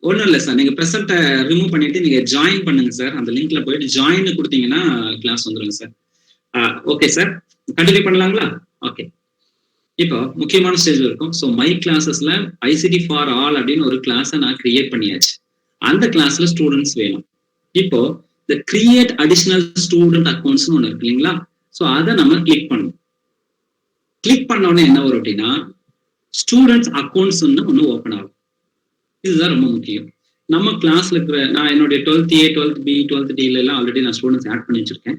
ஒண்ணும் இல்ல சார், நீங்க பிரசன்ட ரிமூவ் பண்ணிட்டு நீங்க ஜாயின் பண்ணுங்க சார். அந்த லிங்க்ல போயிட்டு ஜாயின் கொடுத்தீங்கன்னா கிளாஸ் வந்துருங்க சார். ஓகே சார், கண்டினியூ பண்ணலாங்களா? ஓகே, இப்போ முக்கியமான ஸ்டேஜ் இருக்கும். ஸோ மை கிளாஸஸ்ல ஐசிடி ஃபார் ஆல் அப்படின்னு ஒரு கிளாஸை நான் கிரியேட் பண்ணியாச்சு. அந்த கிளாஸ்ல ஸ்டூடெண்ட்ஸ் வேணும். இப்போ இந்த கிரியேட் அடிஷனல் ஸ்டூடெண்ட் அக்கௌண்ட்ஸ்னு ஒன்று இருக்கு இல்லைங்களா? ஸோ அதை நம்ம கிளிக் பண்ணணும். கிளிக் பண்ண உடனே என்ன வரும் அப்படின்னா ஸ்டூடெண்ட்ஸ் அக்கௌண்ட்ஸ் ஒன்று ஓப்பன் ஆகும். இதுதான் ரொம்ப முக்கியம். நம்ம கிளாஸ்ல இருக்கிற நான் என்னுடைய 12th A, 12th B, 12th D எல்லாம் ஆல்ரெடி நான் ஸ்டூடெண்ட்ஸ் ஆட் பண்ணி வச்சிருக்கேன்.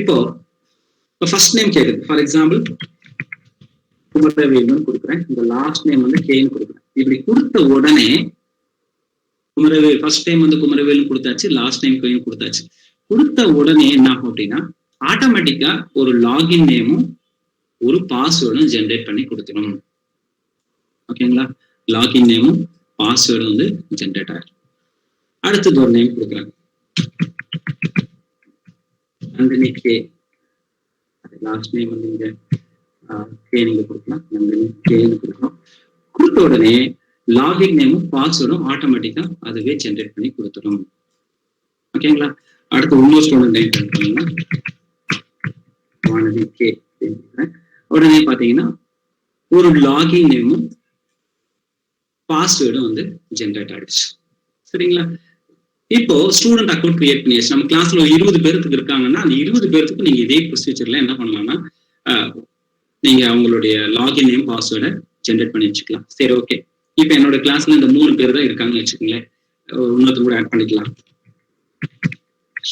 இப்போ ஃபர்ஸ்ட் நேம் கேட்குது. ஃபார் எக்ஸாம்பிள் குமரவேல்னு கொடுக்குறேன். இந்த லாஸ்ட் நேம் வந்து கேன்னு கொடுக்குறேன். இப்படி கொடுத்த உடனே குமரவேல் ஃபர்ஸ்ட் டைம் வந்து குமரவேல்னு கொடுத்தாச்சு, லாஸ்ட் நேம் கேன்னு கொடுத்தாச்சு. கொடுத்த உடனே என்ன ஆகும் அப்படின்னா ஆட்டோமேட்டிக்கா ஒரு லாகின் நேமும் ஒரு பாஸ்வேர்டும் ஜென்ரேட் பண்ணி கொடுத்துரும். ஓகேங்களா? லாகின் நேமும் பாஸ்வேர்டு வந்து ஜென்ரேட் ஆகும். அடுத்தது ஒரு நேம் கொடுக்குறேன், நந்தினி கே. லாஸ்ட் நேம் வந்து நீங்க கே நீங்க கொடுக்கலாம், நந்தினி கேன்னு கொடுக்கலாம். கொடுத்த உடனே லாகின் நேமும் பாஸ்வேர்டும் ஆட்டோமேட்டிக்கா அதுவே ஜென்ரேட் பண்ணி கொடுத்துடும். ஓகேங்களா? அடுத்து இன்னொரு ஸ்டூடெண்ட் நேம் பண்ணீங்கன்னா வானதி கே. உடனே பாத்தீங்கன்னா ஒரு லாகின் நேமும் பாஸ்வேர்டும் வந்து ஜென்ரேட் ஆயிடுச்சு. சரிங்களா? இப்போ ஸ்டூடெண்ட் அக்கௌண்ட் கிரியேட் பண்ணியாச்சு. நம்ம கிளாஸ்ல 20 பேருக்கு இருக்காங்கன்னா அந்த 20 பேருக்கு நீங்க இதே ப்ரொசீஜர்ல என்ன பண்ணலாம்னா நீங்க அவங்களுடைய லாகின் நேம் பாஸ்வேர்டை ஜென்ரேட் பண்ணி வச்சுக்கலாம். சரி, ஓகே. இப்போ என்னோட கிளாஸ்ல இந்த 3 பேர் தான் இருக்காங்கன்னு வச்சுக்கோங்களேன். இன்னொருத்தர் கூட ஆட் பண்ணிக்கலாம்,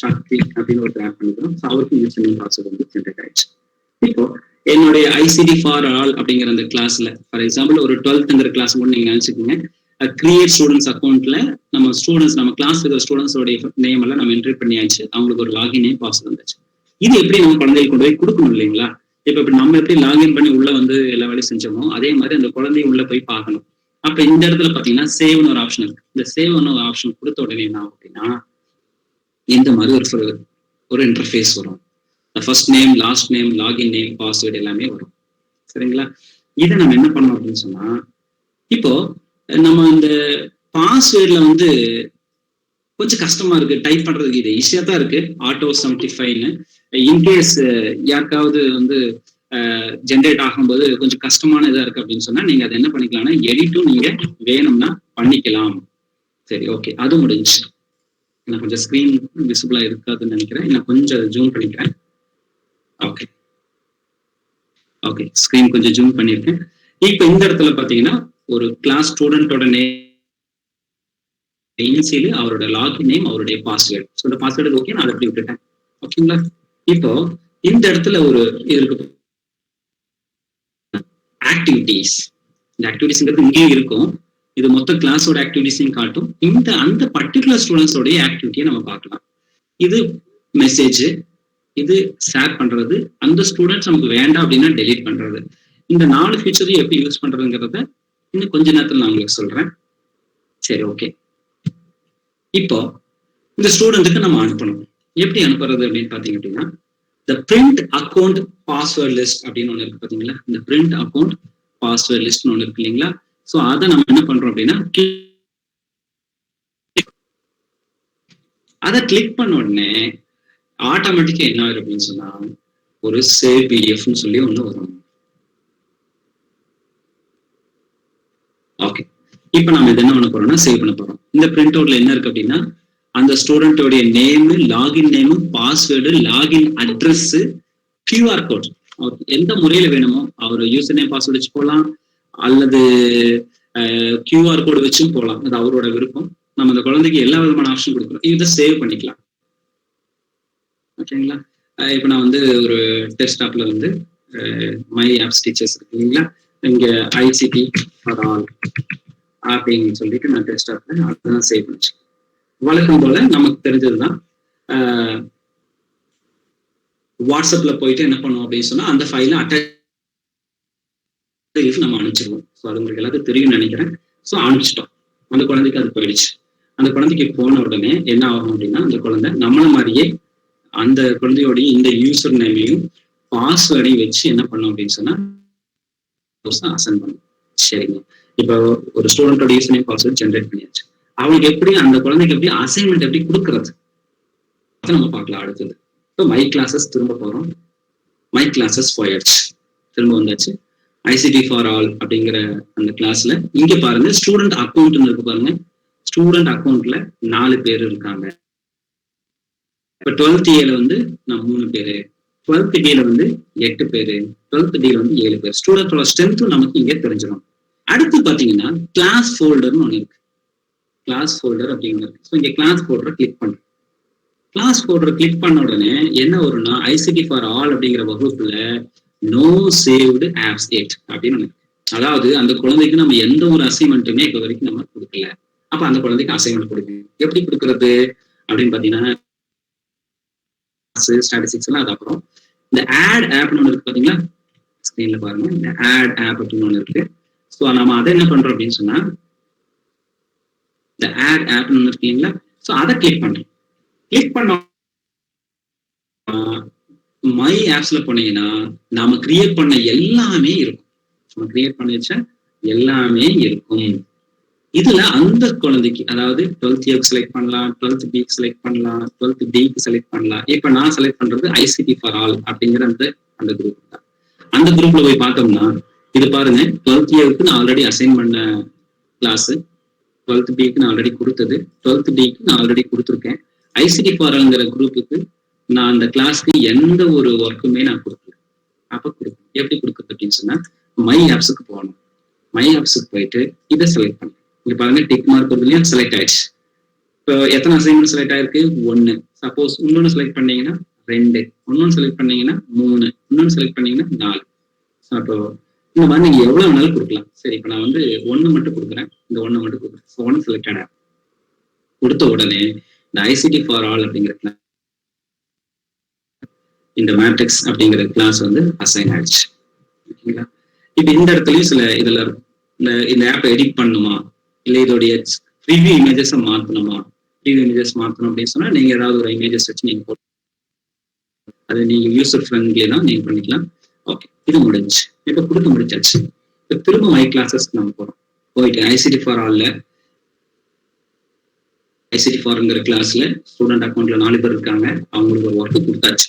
சக்தி அப்படின்னு ஒருத்தர் ஆட் பண்ணிக்கலாம். அவருக்கு யூஸ் நேம் பாஸ்வேர்டு வந்து ஜென்ரேட் ஆயிடுச்சு. இப்போ என்னுடைய ஐசிடி ஃபார் ஆல் அப்படிங்கிற அந்த கிளாஸ்ல ஃபார் எக்ஸாம்பிள் ஒரு 12th கிளாஸ் கூட நீங்க நினைச்சுக்கோங்க. கிரியேட் ஸ்டூடெண்ட்ஸ் அக்கௌண்ட்ல நம்ம ஸ்டூடெண்ட்ஸ் நம்ம கிளாஸ் இருக்கிற ஸ்டூடெண்ட்ஸோடைய நேம் எல்லாம் நம்ம என்ட்ரி பண்ணியாச்சு. அவங்களுக்கு ஒரு லாகின் நேம் பாஸ்வேர்ட் வந்துச்சு. இது எப்படி நம்ம குழந்தைக்கு கொண்டு போய் கொடுக்கணும் இல்லைங்களா? இப்ப இப்படி நம்ம எப்படி லாகின் பண்ணி உள்ள வந்து எல்லா வேலையும் செஞ்சோமோ அதே மாதிரி அந்த குழந்தைய உள்ள போய் பார்க்கணும். அப்ப இந்த இடத்துல பாத்தீங்கன்னா சேவ்னு ஒரு ஆப்ஷன் இருக்கு. இந்த சேவ்னு ஒரு ஆப்ஷன் கொடுத்த உடனே என்ன ஆகும் அப்படின்னா இந்த மாதிரி ஒரு இன்டர்ஃபேஸ் வரும். First name, last name, login name, password எல்லாமே வரும். சரிங்களா? இதை நம்ம என்ன பண்ணோம் அப்படின்னு சொன்னா இப்போ நம்ம இந்த பாஸ்வேர்ட்ல வந்து கொஞ்சம் கஷ்டமா இருக்கு டைப் பண்றதுக்கு. இது ஈஸியா தான் இருக்கு, ஆட்டோ 75ன்னு. இன்கேஸ் யாருக்காவது வந்து ஜென்ரேட் ஆகும்போது கொஞ்சம் கஷ்டமான இதா இருக்கு அப்படின்னு சொன்னா நீங்க அதை என்ன பண்ணிக்கலாம்னா எடிட்டும் நீங்க வேணும்னா பண்ணிக்கலாம். சரி, ஓகே, அது முடிஞ்சு. நான் கொஞ்சம் ஸ்கிரீன் விசிபிளா இருக்காதுன்னு நினைக்கிறேன். நான் கொஞ்சம் ஜூம் பண்ணிக்கிறேன். ஓகே ஓகே, ஸ்கிரீன் கொஞ்சம் ஜூம் பண்ணியிருக்கேன். இப்போ இந்த இடத்துல பாத்தீங்கன்னா ஒரு கிளாஸ் ஸ்டூடெண்டோட நேம், இனிஷியலி அவரோட லாகின் நேம், அவருடைய பாஸ்வேர்டு. ஸோ இந்த பாஸ்வேர்டு ஓகே, நான் அதை அப்படி விட்டுட்டேன். ஓகேங்களா? இப்போ இந்த இடத்துல ஒரு இருக்கு ஆக்டிவிட்டிஸ். இந்த ஆக்டிவிட்டிஸ்ங்கிறது இங்கேயும் இருக்கும். இது மொத்த கிளாஸோட ஆக்டிவிட்டிஸையும் காட்டும். அந்த பர்டிகுலர் ஸ்டூடெண்ட்ஸோடைய ஆக்டிவிட்டியை நம்ம பார்க்கலாம். இது மெசேஜ், இது ஷேர் பண்றது, அந்த ஸ்டூடெண்ட்ஸ் நமக்கு வேண்டாம் அப்படின்னா டெலீட் பண்றது. இந்த 4 ஃபீச்சரையும் எப்படி யூஸ் பண்றதுங்கிறத இன்னும் கொஞ்ச நேரத்தில் நான் உங்களுக்கு சொல்றேன். சரி, ஓகே. இப்போ இந்த ஸ்டூடெண்ட்டுக்கு நம்ம அனுப்பணும். எப்படி அனுப்புறது அப்படின்னு பாத்தீங்க அப்படின்னா இந்த பிரிண்ட் அக்கௌண்ட் பாஸ்வேர்ட் லிஸ்ட் அப்படின்னு ஒண்ணு இருக்கு பாத்தீங்களா? இந்த பிரிண்ட் அக்கௌண்ட் பாஸ்வேர்ட் லிஸ்ட்னு ஒண்ணு இருக்கு இல்லைங்களா? ஸோ அதை நம்ம என்ன பண்றோம் அப்படின்னா அதை கிளிக் பண்ண உடனே ஆட்டோமேட்டிக்கா என்ன ஆயிரும் அப்படின்னு சொன்னா ஒரு சேவ் பிடிஎஃப்னு சொல்லி ஒண்ணு வரும். ஓகே, இப்போ நம்ம இது என்ன பண்ண போறோம்னா சேவ் பண்ண போறோம். இந்த பிரிண்ட் அவுட்ல என்ன இருக்கு அப்படின்னா அந்த ஸ்டூடெண்டோடைய name, login name, password, login address, QR code, அவருக்கு எந்த முறையில வேணுமோ அவர் யூசர் நேம் பாஸ்வேர்டு வச்சு போகலாம், அல்லது QR கோடு வச்சும் போகலாம். அது அவரோட விருப்பம். நம்ம அந்த குழந்தைக்கு எல்லா விதமான ஆப்ஷன் கொடுக்குறோம். இதை சேவ் பண்ணிக்கலாம். ஓகேங்களா? இப்போ நான் வந்து ஒரு டெஸ்க்டாப்ல வந்து மை ஆப்ஸ் டீச்சர்ஸ் இருக்கு இல்லைங்களா, இங்க ICT ஃபார் ஆல் அப்படின்னு சொல்லிட்டு நான் டெஸ்க்டாப்ல அதுதான் சேவ் பண்ணிச்சு. வழக்கம் போல நமக்கு தெரிஞ்சதுதான் வாட்ஸ்அப்ல போயிட்டு என்ன பண்ணுவோம் அப்படின்னு சொன்னா அந்த ஃபைலை அட்டாச் நம்ம அனுப்பிச்சிருவோம். ஸோ அது உங்களுக்கு எல்லாத்துக்கும் தெரியும்னு நினைக்கிறேன். ஸோ அனுப்பிச்சிட்டோம், அந்த குழந்தைக்கு அது போயிடுச்சு. அந்த குழந்தைக்கு போன உடனே என்ன ஆகும் அப்படின்னா, அந்த குழந்தை நம்மள மாதிரியே அந்த குழந்தையோடைய இந்த யூசர் நேமையும் பாஸ்வேர்டையும் வச்சு என்ன பண்ணும் அப்படின்னு சொன்னா அசைன் பண்ணும். சரிங்க, இப்போ ஒரு ஸ்டூடெண்டோட யூசர் நேம் பாஸ்வேர்ட் ஜென்ரேட் பண்ணியாச்சு. அவனுக்கு எப்படி அந்த குழந்தைக்கு எப்படி அசைன்மெண்ட் எப்படி கொடுக்கறது நம்ம பார்க்கலாம் அடுத்தது. இப்போ மை கிளாஸஸ் திரும்ப போறோம். மை கிளாஸஸ் போயாச்சு, திரும்ப வந்தாச்சு. ICT ஃபார் ஆல் அப்படிங்கிற அந்த கிளாஸ்ல இங்க பாருங்க ஸ்டூடெண்ட் அக்கௌண்ட் இருக்கு பாருங்க. ஸ்டூடெண்ட் அக்கௌண்ட்ல 4 பேர் இருக்காங்க. இப்ப 12th A வந்து நான் 3 பேரு, 12th D வந்து 8 பேரு, 12th D வந்து 7 பேர். ஸ்டூடெண்டோட ஸ்ட்ரென்த்தும் நமக்கு இங்கே தெரிஞ்சிடும். அடுத்து பாத்தீங்கன்னா கிளாஸ் ஃபோல்டர்னு ஒண்ணு இருக்கு. கிளாஸ் ஃபோல்டர் அப்படிங்கிறது. ஸோ இங்க கிளாஸ் ஃபோல்டரை கிளிக் பண்றோம். கிளாஸ் ஃபோல்டரை கிளிக் பண்ண உடனே என்ன வரும்னா ICT ஃபார் ஆல் அப்படிங்கிற வகுப்புல நோ சேவ்டு ஆப்ஸ் எட் அப்படின்னு ஒண்ணு. அதாவது அந்த குழந்தைக்கு நம்ம எந்த ஒரு அசைன்மெண்ட்டுமே இப்போ வரைக்கும் நம்ம கொடுக்கல. அப்ப அந்த குழந்தைக்கு அசைன்மெண்ட் கொடுக்கணும். எப்படி கொடுக்கறது அப்படின்னு பாத்தீங்கன்னா ஸ்டாட்டிஸ்டிக்ஸ் எல்லாம் அது அப்புறம் இந்த ஆட் ஆப்னு ஒன்று இருக்கு பாத்தீங்களா, ஸ்கிரீன்ல பாருங்க. இந்த ஆட் ஆப் அப்படின்னு ஒன்று இருக்கு. ஸோ நம்ம அதை என்ன பண்றோம் அப்படின்னு சொன்னா இந்த ஆட் ஆப்னு ஒன்று இருக்கீங்களா, ஸோ அதை கிளிக் பண்றோம். கிளிக் பண்ண மை ஆப்ஸ்ல போனீங்கன்னா நாம கிரியேட் பண்ண எல்லாமே இருக்கும். நம்ம கிரியேட் பண்ண வச்ச எல்லாமே இருக்கும். இதுல அந்த குழந்தைக்கு அதாவது 12th A செலக்ட் பண்ணலாம், 12th B செலக்ட் பண்ணலாம், 12th D செலக்ட் பண்ணலாம். இப்ப நான் செலக்ட் பண்றது ICT ஃபார் ஆல் அப்படிங்கிற அந்த குரூப் தான். அந்த குரூப்ல போய் பார்த்தோம்னா இது பாருங்க, 12th A நான் ஆல்ரெடி அசைன் பண்ண கிளாஸ், 12th B நான் ஆல்ரெடி கொடுத்தது, 12th D நான் ஆல்ரெடி கொடுத்துருக்கேன். ICT ஃபார் ஆல்ங்கிற குரூப்புக்கு நான் அந்த கிளாஸ்க்கு எந்த ஒரு ஒர்க்குமே நான் கொடுக்கல. அப்ப கொடுக்கணும். எப்படி கொடுக்குறது அப்படின்னு சொன்னா மை ஆப்ஸுக்கு போகணும். மை ஆப்ஸுக்கு போயிட்டு இதை செலக்ட் பண்ணணும். இங்க பாருங்க டிக் மார்க் வருதுலையும் செலக்ட் ஆயிடுச்சு. இப்போ எத்தனை அசைன்மெண்ட் செலக்ட் ஆயிருக்கு? 1. சப்போஸ் இன்னொன்னு செலக்ட் பண்ணீங்கன்னா 2, இன்னொன்னு செலக்ட் பண்ணீங்கன்னா 3, இன்னொன்னு செலக்ட் பண்ணீங்கன்னா 4. அப்போ இந்த மாதிரி நீங்க எவ்வளவு வேணாலும் கொடுக்கலாம். சரி, இப்போ நான் வந்து 1 மட்டும் கொடுக்குறேன். இந்த 1 மட்டும் கொடுக்குறேன். 1 செலக்டட் ஆப் கொடுத்த உடனே இந்த ICT ஃபார் ஆல் அப்படிங்கிற இந்த மேட்ரிக்ஸ் அப்படிங்கிற கிளாஸ் வந்து அசைன் ஆயிடுச்சு. ஓகேங்களா? இப்ப இந்த இடத்துலயும் சில இதுல இந்த ஆப்பை எடிட் பண்ணுமா, இல்லை இதோடைய ப்ரீவியூ இமேஜஸ் மாற்றணுமா? ப்ரீவியூ இமேஜஸ் மாற்றணும் அப்படின்னு சொன்னா நீங்க ஏதாவது ஒரு இமேஜஸ் வச்சு நீங்க அது நீங்க யூசர் ஃப்ரெண்ட்லி தான் நீங்க பண்ணிக்கலாம். ஓகே, இது முடிஞ்சு. இப்ப கொடுத்து முடிச்சாச்சு. இப்ப திரும்ப மை கிளாஸஸ்க்கு நம்ம போறோம். போயிட்டு ICT ஃபார் ஆல்ல ICT ஃபார்ங்கிற கிளாஸ்ல ஸ்டூடெண்ட் அக்கௌண்ட்ல 4 பேர் இருக்காங்க. அவங்களுக்கு ஒரு ஒர்க்கு கொடுத்தாச்சு.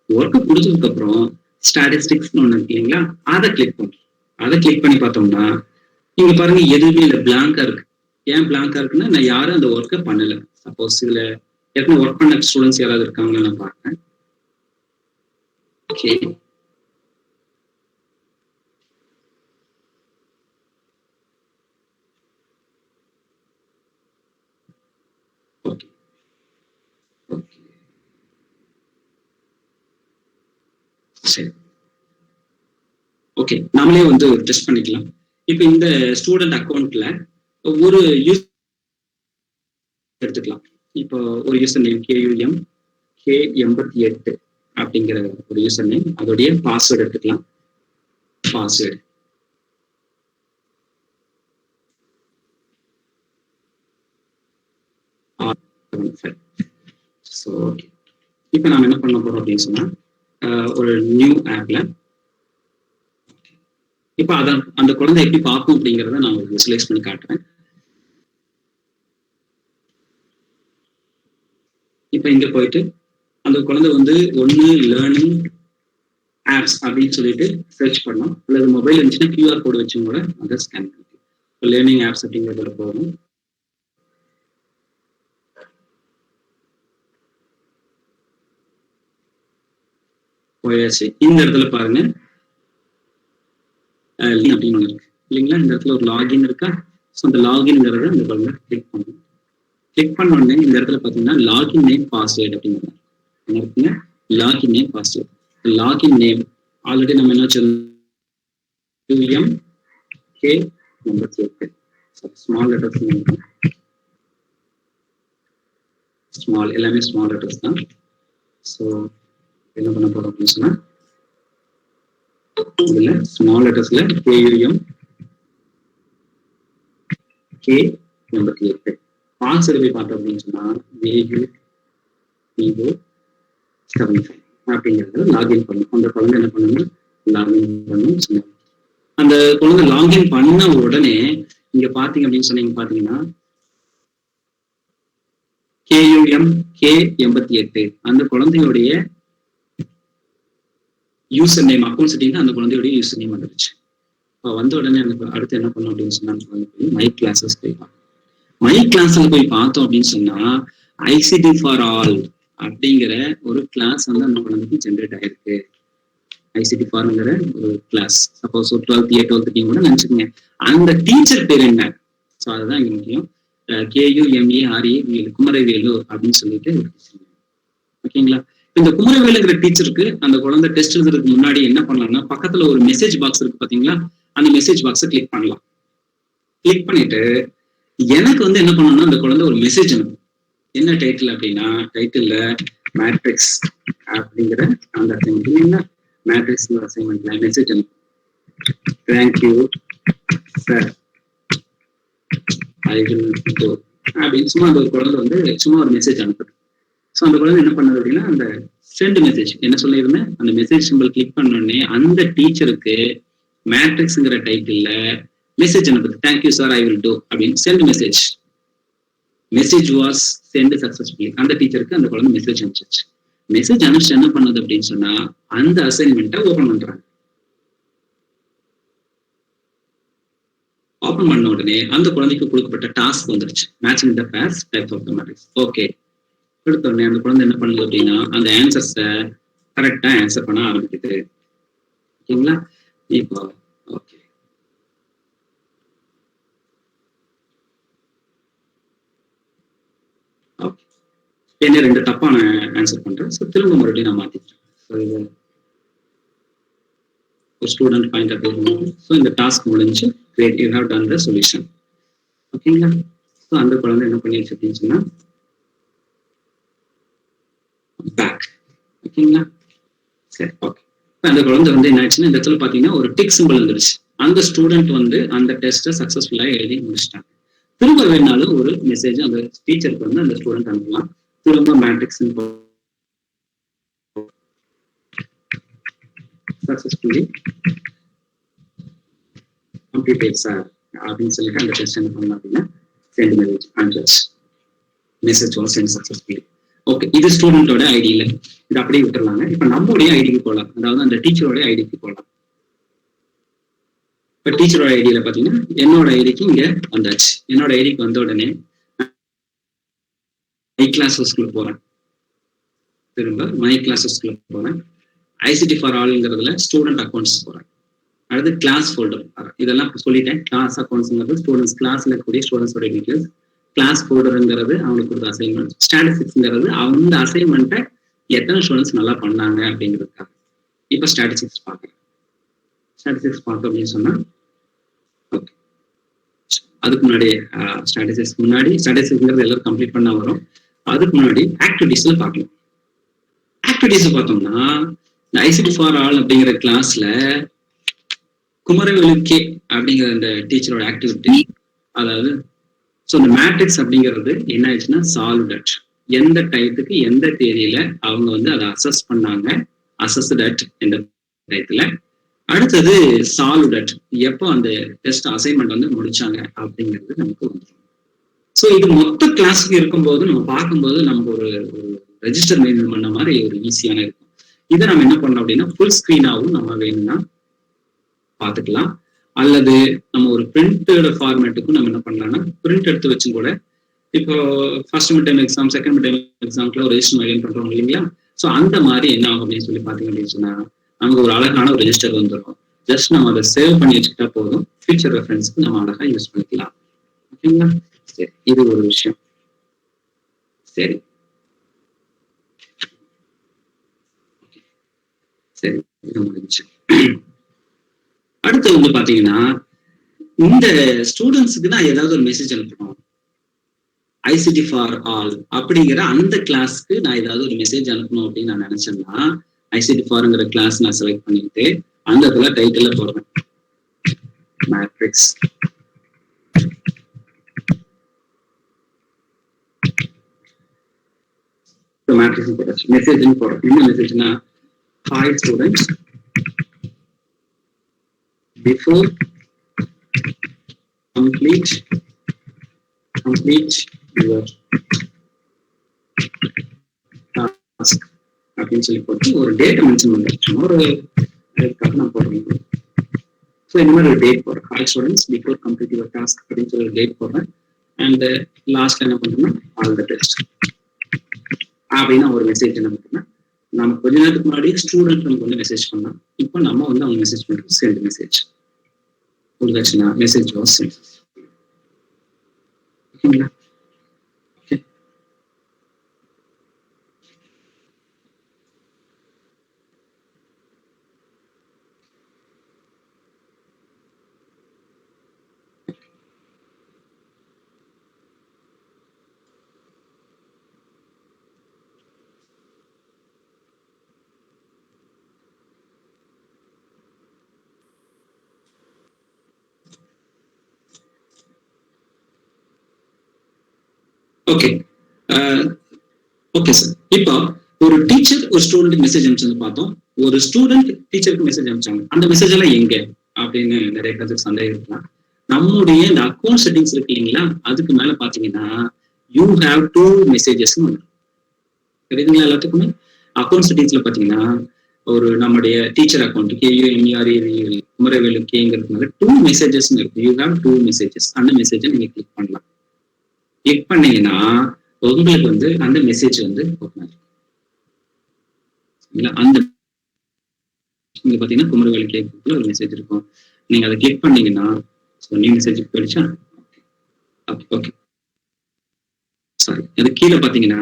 ஒர்க்கு கொடுத்ததுக்கு அப்புறம் ஸ்டாட்டிஸ்டிக்ஸ்னு ஒண்ணு இருக்கு இல்லைங்களா, அதை கிளிக் பண்றோம். அதை கிளிக் பண்ணி பார்த்தோம்னா இங்க பாருங்க எதுவுமே இல்லை, பிளாங்கா இருக்கு. ஏன் பிளாங்கா இருக்குன்னா நான் யாரும் அந்த ஒர்க்கை பண்ணல. சப்போஸ் இதுல ஏற்கனவே ஒர்க் பண்ண ஸ்டூடெண்ட்ஸ் யாராவது இருக்காங்கன்னு நான் பார்க்கிறேன். ஓகே, சரி, ஓகே, நாமளே வந்து டெஸ்ட் பண்ணிக்கலாம். இப்போ இந்த ஸ்டூடெண்ட் அக்கௌண்ட்ல ஒரு யூஸ் எடுத்துக்கலாம். இப்போ ஒரு யூசர் நேம் KUM K88 அப்படிங்கிற ஒரு யூசர் நேம், அதோடைய பாஸ்வேர்டு எடுத்துக்கலாம். Password so okay. இப்போ நாம என்ன பண்ண போறோம் அப்படின்னு சொன்னா ஒரு நியூ ஆப்ல இப்ப அந்த குழந்தை எப்படி பார்க்கும் அப்படிங்கிறத நான் ஒரு விசுவலைஸ் பண்ணி காட்டுறேன். இப்ப இங்க போயிட்டு அந்த குழந்தை வந்து ஒண்ணு லேர்னிங் ஆப்ஸ் அப்படின்னு சொல்லிட்டு சர்ச் பண்ணோம், அல்லது மொபைல் இருந்துச்சுன்னா QR கோடு வச்சும் கூட அதை ஸ்கேன் பண்ணி லேர்னிங் ஆப்ஸ் அப்படிங்கிறதுல போகணும். போயாச்சு. இந்த இடத்துல பாருங்க அப்படின்னு ஒண்ணு இருக்கு இல்லைங்களா? இந்த இடத்துல ஒரு லாகின் இருக்கா? ஸோ அந்த லாகின்ங்கிறத இந்த பாருங்க கிளிக் பண்ணணும். கிளிக் பண்ண உடனே இந்த இடத்துல பாத்தீங்கன்னா லாகின் நேம் பாஸ்வேர்டு அப்படிங்கிறது என்ன இருக்குங்க? Login name password. Login name already நம்ம என்ன UMK ஸ்மால் லெட்டர்ஸ், ஸ்மால் எல்லாமே ஸ்மால் லெட்டர்ஸ் தான். ஸோ என்ன பண்ண போறோம் அப்படின்னு சொன்னா இதுல ஸ்மால் லெட்டர்ஸ்ல KUMK பாஸ்வேர்டு போய் பார்த்தோம் அப்படின்னு சொன்னா அப்படிங்கிறத லாகின் பண்ணும். அந்த குழந்தை என்ன பண்ணணும்? லாகின் பண்ணணும் சொன்னாங்க. அந்த குழந்தை லாகின் பண்ண உடனே இங்க பாத்தீங்க அப்படின்னு சொன்னீங்க பாத்தீங்கன்னா KUMK88 அந்த குழந்தையுடைய யூசர் நேம் அக்கௌண்ட் செட்டிங் அந்த குழந்தையுடைய யூசர் நேம் வந்துருச்சு. இப்போ வந்த உடனே அந்த அடுத்து என்ன பண்ணோம் அப்படின்னு சொன்னா மை கிளாஸஸ் போய் பார்த்தோம். மை கிளாஸ்ல போய் பார்த்தோம் அப்படின்னு சொன்னா ICT ஃபார் ஆல் அப்படிங்கிற ஒரு கிளாஸ் வந்து அந்த குழந்தைக்கு ஜென்ரேட் ஆயிருக்கு. ICT ஃபார்ங்கிற ஒரு கிளாஸ் சப்போஸ் ஒரு 12th கூட நினைச்சுக்கோங்க. அந்த டீச்சர் பேர் என்ன? ஸோ அதுதான் இங்க முக்கியம். KUMARE குமரவேலு அப்படின்னு சொல்லிட்டு ஓகேங்களா? இந்த குமரவேலுங்கிற டீச்சருக்கு அந்த குழந்தை டெஸ்ட் எழுதுறதுக்கு முன்னாடி என்ன பண்ணலாம்னா பக்கத்துல ஒரு மெசேஜ் பாக்ஸ் இருக்கு பாத்தீங்களா? அந்த மெசேஜ் பாக்ஸை கிளிக் பண்ணலாம். கிளிக் பண்ணிட்டு எனக்கு வந்து என்ன பண்ணணும்னா அந்த குழந்தை ஒரு மெசேஜ் அனுப்பும். என்ன டைட்டில் அப்படின்னா டைட்டில்ல மேட்ரிக்ஸ் அப்படிங்கிற அந்த அசைன்மெண்ட் மேட்ரிக்ஸ் அசைன்மெண்ட்ல மெசேஜ் அனுப்பும். Thank you sir I will go அப்படின்னு சும்மா அந்த ஒரு குழந்தை வந்து சும்மா ஒரு மெசேஜ் அனுப்புது. ஸோ அந்த குழந்தை என்ன பண்ணது அப்படின்னா அந்த சென்ட் மெசேஜ் என்ன சொல்லியிருந்தேன், அந்த மெசேஜ் சிம்பிள் கிளிக் பண்ணோடனே அந்த டீச்சருக்கு மேட்ரிக்ஸ்ங்கிற டைட்டில்ல மெசேஜ் அனுப்புது. Thank you sir I will do அப்படின்னு send message. Message was sent successfully. அந்த டீச்சருக்கு அந்த குழந்தை மெசேஜ் அனுப்பிச்சிச்சு. மெசேஜ் அனுப்பிச்சு என்ன பண்ணது அப்படின்னு சொன்னா அந்த அசைன்மெண்ட்டை ஓபன் பண்றாங்க. ஓபன் பண்ண உடனே அந்த குழந்தைக்கு கொடுக்கப்பட்ட டாஸ்க் வந்துருச்சு. Matching the pairs types of the matrix. Okay கொடுத்த உடனே அந்த குழந்தை என்ன பண்ணுது அப்படின்னா அந்த ஆன்சர்ஸை கரெக்டா ஆன்சர் பண்ண ஆரம்பிக்குது. ஓகேங்களா? இப்போ ஓகே ஓகே என்ன 2 தப்பான ஆன்சர் பண்றேன். ஸோ திரும்ப மறுபடியும் நான் மாத்திக்கிறேன். ஸோ இது ஒரு student point of view. So இந்த டாஸ்க் முடிஞ்சு great you have done the solution. ஓகேங்களா? ஸோ அந்த குழந்தை என்ன பண்ணிடுச்சு அப்படின்னு சொன்னா பேக். ஓகேங்களா? சரி ஓகே. அந்த குழந்தை வந்து என்ன ஆச்சுன்னா இந்த இடத்துல பாத்தீங்கன்னா ஒரு டிக் சிம்பிள் வந்துருச்சு. அந்த ஸ்டூடெண்ட் வந்து அந்த டெஸ்ட்டை சக்சஸ்ஃபுல்லா எழுதி முடிச்சிட்டாங்க. திரும்ப வேணாலும் ஒரு மெசேஜ் அந்த டீச்சருக்கு வந்து அந்த ஸ்டூடெண்ட் அனுப்பலாம். திரும்ப மேட்ரிக்ஸ் சக்சஸ்ஃபுல்லி கம்ப்ளீட்டட் சார் அப்படின்னு சொல்லிட்டு அந்த டெஸ்ட் என்ன பண்ணலாம் அப்படின்னா சென்ட் மெசேஜ் அனுப்பிச்சு. Message was sent successfully. Okay இது ஸ்டூடெண்டோட ஐடியில இது அப்படியே விட்டுறலாங்க. இப்ப நம்மளுடைய ஐடிக்கு போகலாம். அதாவது அந்த டீச்சரோட ஐடிக்கு போகலாம். இப்ப டீச்சரோட ஐடியில பாத்தீங்கன்னா என்னோட ஐடிக்கு இங்க வந்தாச்சு. என்னோட ஐடிக்கு வந்த உடனே மை கிளாஸஸ்குள்ள போறேன். திரும்ப மை கிளாஸஸ்குள்ள போறேன். ICT ஃபார் ஆல்ங்கிறதுல ஸ்டூடெண்ட் அக்கௌண்ட்ஸ் போறேன். அடுத்து கிளாஸ் ஃபோல்டர் இதெல்லாம் சொல்லிட்டேன். கிளாஸ் அக்கௌண்ட்ஸ்ங்கிறது ஸ்டூடெண்ட்ஸ் கிளாஸ்ல இருக்கக்கூடிய ஸ்டூடெண்ட்ஸோட டீட்டெயில்ஸ். கிளாஸ் ஃபோல்டருங்கிறது அவங்களுக்கு கொடுத்த அசைன்மெண்ட். ஸ்டாட்டிஸ்டிக்ஸ்ங்கிறது அந்த அசைன்மெண்ட்டை எத்தனை ஸ்டூடெண்ட்ஸ் நல்லா பண்ணாங்க அப்படிங்கிறதுக்காக. இப்போ ஸ்டாட்டிஸ்டிக்ஸ் பார்க்குறேன். ஸ்டாட்டிஸ்டிக்ஸ் பார்த்தோம் அப்படின்னு சொன்னா ஓகே அதுக்கு முன்னாடி ஸ்டாட்டிஸ்டிக்ஸ்ங்கிறது எல்லாரும் கம்ப்ளீட் பண்ணா வரும். அதுக்கு முன்னாடி ஆக்டிவிட்டிஸ்ல பார்க்கலாம். ஆக்டிவிட்டிஸ் பார்த்தோம்னா இந்த ICT ஃபார் ஆல் அப்படிங்கிற கிளாஸ்ல குமரவேலு கே அப்படிங்கிற அந்த டீச்சரோட ஆக்டிவிட்டி, அதாவது ஸோ இந்த மேட்ரிக்ஸ் அப்படிங்கிறது என்ன ஆயிடுச்சுன்னா சால்வ் அட் எந்த டயத்துக்கு எந்த தேதியில அவங்க வந்து அதை அசஸ் பண்ணாங்க, அசஸ்ட் அட் எந்த டயத்துல, அடுத்தது சால்வ் அட் எப்போ அந்த டெஸ்ட் அசைன்மெண்ட் வந்து முடிச்சாங்க அப்படிங்கிறது நமக்கு வந்துடும். ஸோ இது மொத்த கிளாஸுக்கு இருக்கும்போது நம்ம பார்க்கும்போது நமக்கு ஒரு ரெஜிஸ்டர் மெயின்டைன் பண்ண மாதிரி ஒரு ஈஸியான இருக்கும். இதை நம்ம என்ன பண்ணோம் அப்படின்னா ஃபுல் ஸ்கிரீனாகவும் நம்ம வேணும்னா பார்த்துக்கலாம். அல்லது நம்ம ஒரு பிரிண்டட் ஃபார்மேட்டுக்கும் நம்ம என்ன பண்ணலாம்னா பிரிண்ட் எடுத்து வச்சும் கூட இப்போ first mid time exam second mid time எக்ஸாம்க்குள்ள ஒரு ரெஜிஸ்டர் மெயின்டைன் பண்றோம் இல்லைங்களா? ஸோ அந்த மாதிரி என்ன ஆகும் அப்படின்னு சொல்லி பார்த்தீங்க அப்படின்னு சொன்னா நமக்கு ஒரு அழகான ஒரு ரெஜிஸ்டர் வந்துடும். ஜஸ்ட் நம்ம அதை சேவ் பண்ணி வச்சுக்கிட்டா போதும், ஃபியூச்சர் ரெஃபரன்ஸ்க்கு நம்ம அழகா யூஸ் பண்ணிக்கலாம். ஓகேங்களா? சரி, இது ஒரு விஷயம். சரி சரி, இது முடிஞ்சு. அடுத்து வந்து பாத்தீங்கன்னா இந்த ஸ்டூடெண்ட்ஸுக்கு நான் ஏதாவது ஒரு மெசேஜ் அனுப்பணும். ஐசிடி ஃபார் ஆல் அப்படிங்கிற அந்த கிளாஸ்க்கு நான் ஏதாவது ஒரு மெசேஜ் அனுப்பணும் அப்படின்னு நான் நினைச்சேன்னா ஐசிடி ஃபார்ங்கிற கிளாஸ் நான் செலக்ட் பண்ணிட்டு அந்த இடத்துல டைட்டில போடுறேன் மேட்ரிக்ஸ். மேட்ரிக்ஸ் போட்டாச்சு, மெசேஜ்னு போடுறேன். என்ன மெசேஜ்னா, hi students, before complete your task அப்படின்னு சொல்லி போட்டு ஒரு டேட்டை மென்ஷன் பண்ணிருக்கோம். ஒரு நான் போடுறேன். ஸோ இந்த மாதிரி ஒரு டேட் போடுறேன். Hi students, before complete your task அப்படின்னு சொல்லி ஒரு டேட் போடுறேன். அண்ட் லாஸ்ட்ல என்ன பண்றேன்னா ஆல் த பெஸ்ட் அப்படின்னு ஒரு மெசேஜ் என்ன பண்றேன்னா, நம்ம கொஞ்ச நேரத்துக்கு முன்னாடி ஸ்டூடெண்ட் நமக்கு வந்து மெசேஜ் பண்ணலாம். இப்போ நம்ம வந்து அவங்க மெசேஜ் பண்றோம், சென்ட் மெசேஜ் கொடுத்தாச்சுன்னா மெசேஜ் வாஸ் சென்ட். ஓகேங்களா? Okay okay sir. இப்போ ஒரு டீச்சர் ஒரு ஸ்டூடெண்ட் மெசேஜ் அனுப்பிச்சு பார்த்தோம், ஒரு ஸ்டூடெண்ட் டீச்சருக்கு மெசேஜ் அனுப்பிச்சாங்க. அந்த மெசேஜ் எல்லாம் எங்க அப்படின்னு நிறைய பேருக்கு சந்தேகம் இருக்கலாம். நம்முடைய இந்த அக்கௌண்ட் செட்டிங்ஸ் இருக்கு இல்லைங்களா, அதுக்கு மேல பாத்தீங்கன்னா யூ ஹேவ் 2 மெசேஜஸ் தெரியுதுங்களா எல்லாத்துக்குமே. அக்கௌண்ட் செட்டிங்ஸ்ல பாத்தீங்கன்னா ஒரு நம்முடைய டீச்சர் அக்கௌண்ட் KUMRE குமரவேலு கேங்கிறதுனால 2 மெசேஜஸ் இருக்கு. You have 2 messages. அந்த மெசேஜை நீங்க கிளிக் பண்ணலாம். கிளிக் பண்ணீங்கன்னா உங்களுக்கு வந்து அந்த மெசேஜ் வந்து ஓப்பன் ஆகும். அந்த இங்க பாத்தீங்கன்னா குமரவேலு கேக்குள்ள ஒரு மெசேஜ் இருக்கும். நீங்க அதை கிளிக் பண்ணீங்கன்னா நியூ மெசேஜ் போயிடுச்சா? ஓகே சாரி, அது கீழே பாத்தீங்கன்னா